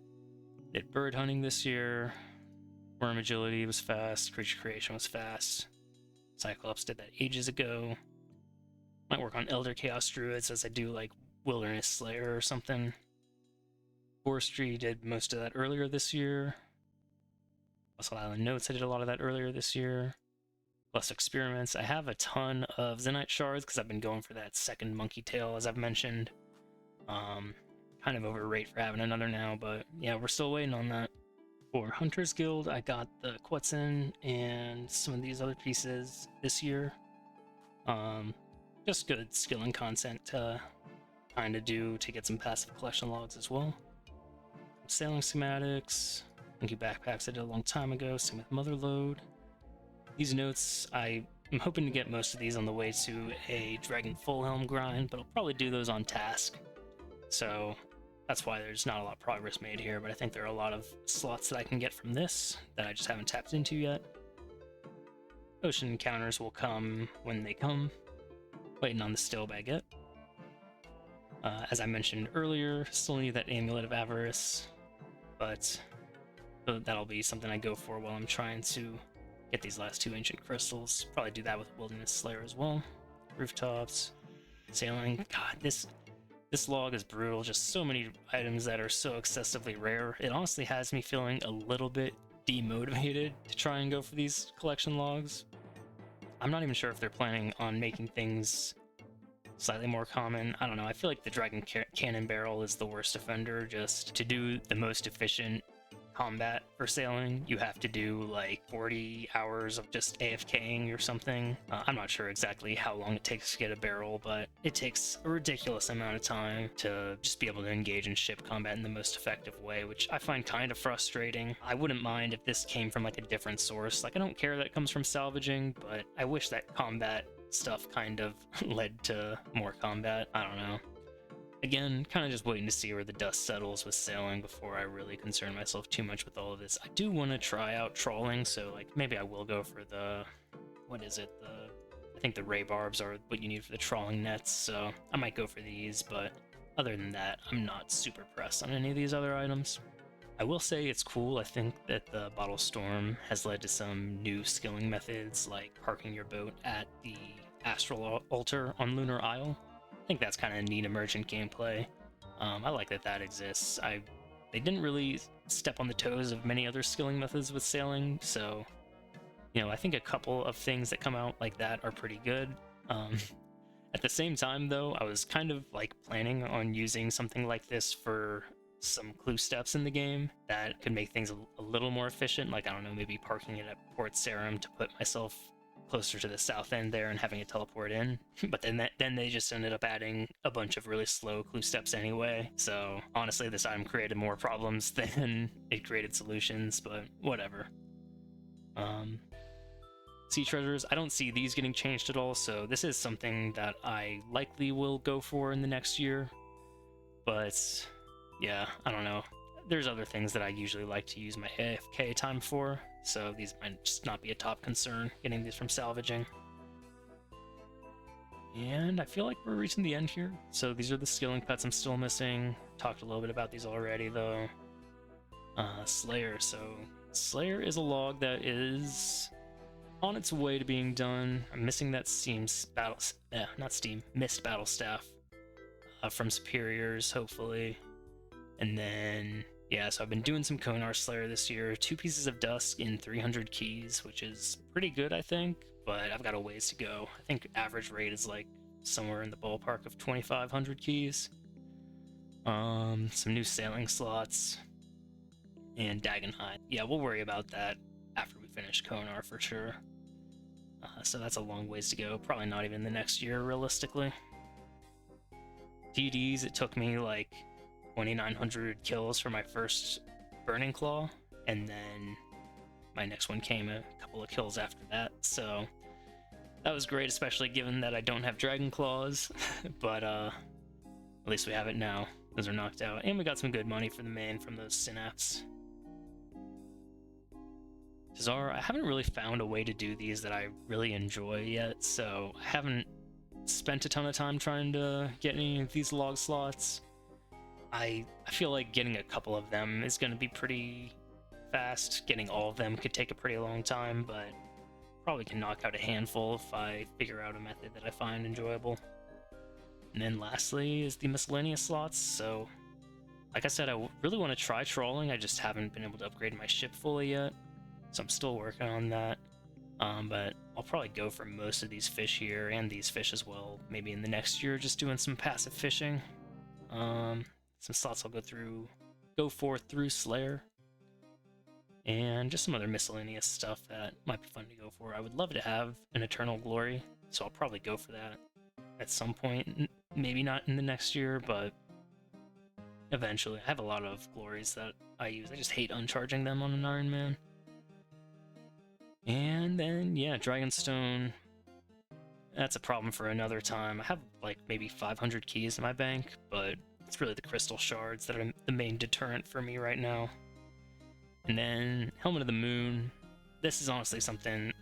Did bird hunting this year, Worm Agility was fast, Creature Creation was fast, Cyclops did that ages ago. Might work on Elder Chaos Druids as I do like Wilderness Slayer or something. Forestry did most of that earlier this year. Fossil Island Notes, I did a lot of that earlier this year. Plus experiments. I have a ton of Zenyte shards because I've been going for that second monkey tail, as I've mentioned. Kind of overrate for having another now, but yeah, we're still waiting on that. For Hunter's Guild, I got the Quetzin and some of these other pieces this year. Just good skilling content to kind of do to get some passive collection logs as well. Sailing schematics, monkey backpacks I did a long time ago, same with Motherload. These notes, I'm hoping to get most of these on the way to a Dragon Full Helm grind, but I'll probably do those on task. So that's why there's not a lot of progress made here, but I think there are a lot of slots that I can get from this that I just haven't tapped into yet. Ocean encounters will come when they come. Waiting on the Still Baguette. As I mentioned earlier, still need that Amulet of Avarice, but that'll be something I go for while I'm trying to get these last 2 ancient crystals. Probably do that with Wilderness Slayer as well. Rooftops, sailing. God, this log is brutal. Just so many items that are so excessively rare. It honestly has me feeling a little bit demotivated to try and go for these collection logs. I'm not even sure if they're planning on making things slightly more common. I don't know. I feel like the Dragon Cannon Barrel is the worst offender, just to do the most efficient combat for sailing. You have to do like 40 hours of just AFKing or something. I'm not sure exactly how long it takes to get a barrel, but it takes a ridiculous amount of time to just be able to engage in ship combat in the most effective way, which I find kind of frustrating. I wouldn't mind if this came from like a different source. Like, I don't care that it comes from salvaging, but I wish that combat stuff kind of led to more combat. I don't know. Again, kind of just waiting to see where the dust settles with sailing before I really concern myself too much with all of this. I do want to try out trawling, so like maybe I will go for the, what is it, I think the ray barbs are what you need for the trawling nets, so I might go for these, but other than that, I'm not super pressed on any of these other items. I will say it's cool. I think that the Bottle Storm has led to some new skilling methods, like parking your boat at the Astral Altar on Lunar Isle. I think that's kind of neat emergent gameplay. I like that that exists. They didn't really step on the toes of many other skilling methods with sailing, so I think a couple of things that come out like that are pretty good. At the same time, though, I was kind of like planning on using something like this for some clue steps in the game that could make things a little more efficient. Like, I don't know, maybe parking it at Port Sarum to put myself closer to the south end there and having it teleport in. But then they just ended up adding a bunch of really slow clue steps anyway. So honestly, this item created more problems than it created solutions, but whatever. Sea treasures, I don't see these getting changed at all, so this is something that I likely will go for in the next year. But yeah, I don't know. There's other things that I usually like to use my AFK time for, so these might just not be a top concern, getting these from salvaging. And I feel like we're reaching the end here. So these are the skilling pets I'm still missing. Talked a little bit about these already, though. Slayer. So Slayer is a log that is on its way to being done. I'm missing that Mist Battle Staff from Superiors, hopefully. And then, yeah, so I've been doing some Konar Slayer this year. 2 pieces of Dusk in 300 keys, which is pretty good, I think, but I've got a ways to go. I think average rate is like somewhere in the ballpark of 2,500 keys. Some new sailing slots, and Dagenhide. Yeah, we'll worry about that after we finish Konar for sure. So that's a long ways to go. Probably not even the next year, realistically. TDs, it took me like 2,900 kills for my first Burning Claw, and then my next one came a couple of kills after that, so that was great, especially given that I don't have Dragon Claws, but at least we have it now. Those are knocked out, and we got some good money for the main from those Synapse. Tazar, I haven't really found a way to do these that I really enjoy yet, so I haven't spent a ton of time trying to get any of these log slots. I feel like getting a couple of them is going to be pretty fast. Getting all of them could take a pretty long time, but probably can knock out a handful if I figure out a method that I find enjoyable. And then lastly is the miscellaneous slots. So, like I said, I really want to try trawling. I just haven't been able to upgrade my ship fully yet, so I'm still working on that. But I'll probably go for most of these fish here, and these fish as well, maybe in the next year, just doing some passive fishing. Some slots I'll go for through Slayer, and just some other miscellaneous stuff that might be fun to go for. I would love to have an Eternal Glory, so I'll probably go for that at some point. Maybe not in the next year, but eventually. I have a lot of glories that I use. I just hate uncharging them on an Ironman. And then, yeah, Dragonstone. That's a problem for another time. I have like maybe 500 keys in my bank, but it's really the crystal shards that are the main deterrent for me right now. And then Helmet of the Moon. This is honestly something,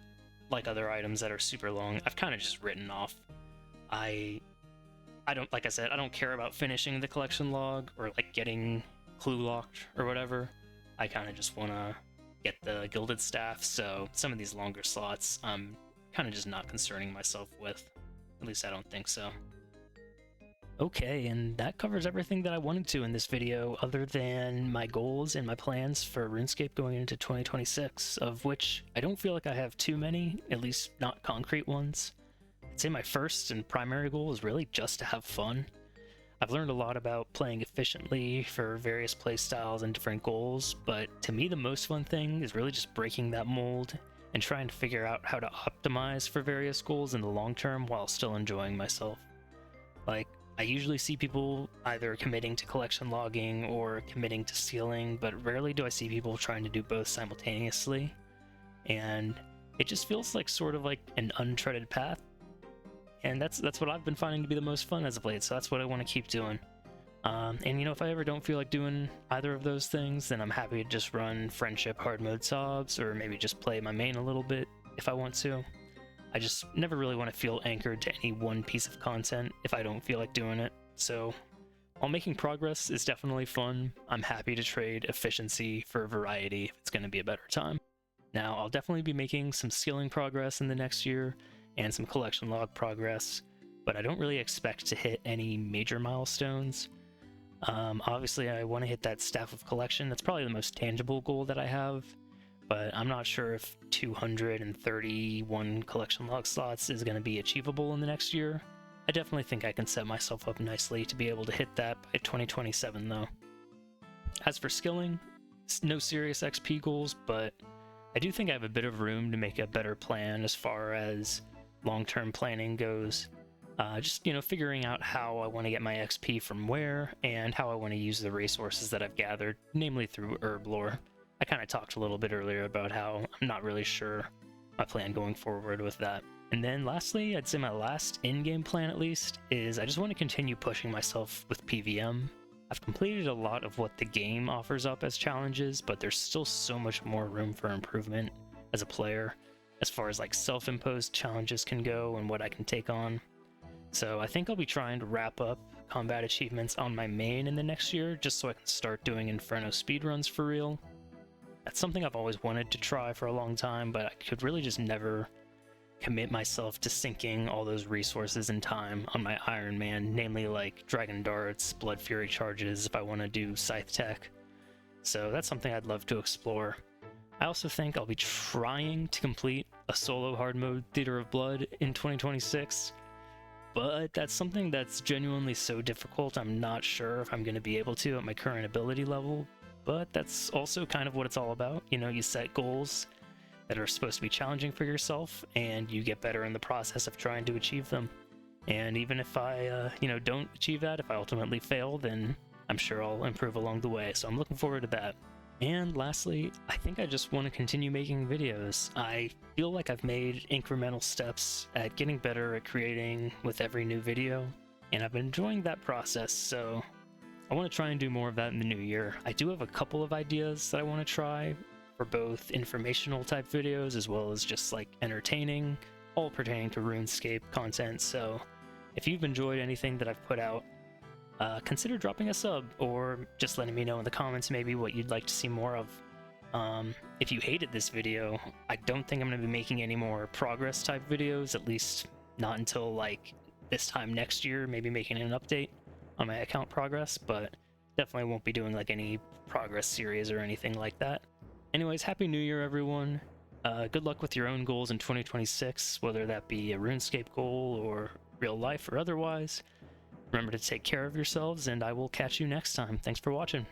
like other items that are super long, I've kind of just written off. I don't, like I said, I don't care about finishing the collection log or like getting clue locked or whatever. I kind of just want to get the Gilded Staff, so some of these longer slots I'm kind of just not concerning myself with. At least I don't think so. Okay, and that covers everything that I wanted to in this video, other than my goals and my plans for RuneScape going into 2026, of which I don't feel like I have too many, at least not concrete ones. I'd say my first and primary goal is really just to have fun. I've learned a lot about playing efficiently for various play styles and different goals, but to me the most fun thing is really just breaking that mold and trying to figure out how to optimize for various goals in the long term while still enjoying myself. Like, I usually see people either committing to collection logging or committing to sealing, but rarely do I see people trying to do both simultaneously. And it just feels like sort of like an untreaded path. And that's what I've been finding to be the most fun as of late, so that's what I want to keep doing. And if I ever don't feel like doing either of those things, then I'm happy to just run friendship hard mode sobs, or maybe just play my main a little bit if I want to. I just never really want to feel anchored to any one piece of content if I don't feel like doing it. So while making progress is definitely fun, I'm happy to trade efficiency for variety if it's going to be a better time. Now, I'll definitely be making some skilling progress in the next year and some collection log progress, but I don't really expect to hit any major milestones. Obviously, I want to hit that staff of collection. That's probably the most tangible goal that I have, but I'm not sure if 231 collection log slots is going to be achievable in the next year. I definitely think I can set myself up nicely to be able to hit that by 2027, though. As for skilling, no serious XP goals, but I do think I have a bit of room to make a better plan as far as long-term planning goes. Just figuring out how I want to get my XP from where, and how I want to use the resources that I've gathered, namely through herb lore. I kind of talked a little bit earlier about how I'm not really sure my plan going forward with that. And then lastly, I'd say my last in-game plan at least is I just want to continue pushing myself with PVM. I've completed a lot of what the game offers up as challenges, but there's still so much more room for improvement as a player, as far as like self-imposed challenges can go and what I can take on. So I think I'll be trying to wrap up combat achievements on my main in the next year, just so I can start doing Inferno speedruns for real. That's something I've always wanted to try for a long time, but I could really just never commit myself to sinking all those resources and time on my Ironman, namely like Dragon Darts, Blood Fury charges if I want to do Scythe Tech. So that's something I'd love to explore. I also think I'll be trying to complete a solo hard mode Theater of Blood in 2026, but that's something that's genuinely so difficult I'm not sure if I'm going to be able to at my current ability level, but that's also kind of what it's all about. You set goals that are supposed to be challenging for yourself, and you get better in the process of trying to achieve them. And even if I, don't achieve that, if I ultimately fail, then I'm sure I'll improve along the way, so I'm looking forward to that. And lastly, I think I just want to continue making videos. I feel like I've made incremental steps at getting better at creating with every new video, and I've been enjoying that process, so I want to try and do more of that in the new year. I do have a couple of ideas that I want to try for both informational type videos as well as just like entertaining, all pertaining to RuneScape content, so if you've enjoyed anything that I've put out, consider dropping a sub, or just letting me know in the comments maybe what you'd like to see more of. If you hated this video, I don't think I'm going to be making any more progress type videos, at least not until like this time next year, maybe making an update on my account progress, but definitely won't be doing like any progress series or anything like that. Anyways, Happy New Year, everyone. Good luck with your own goals in 2026, whether that be a RuneScape goal or real life or otherwise. Remember to take care of yourselves, and I will catch you next time. Thanks for watching.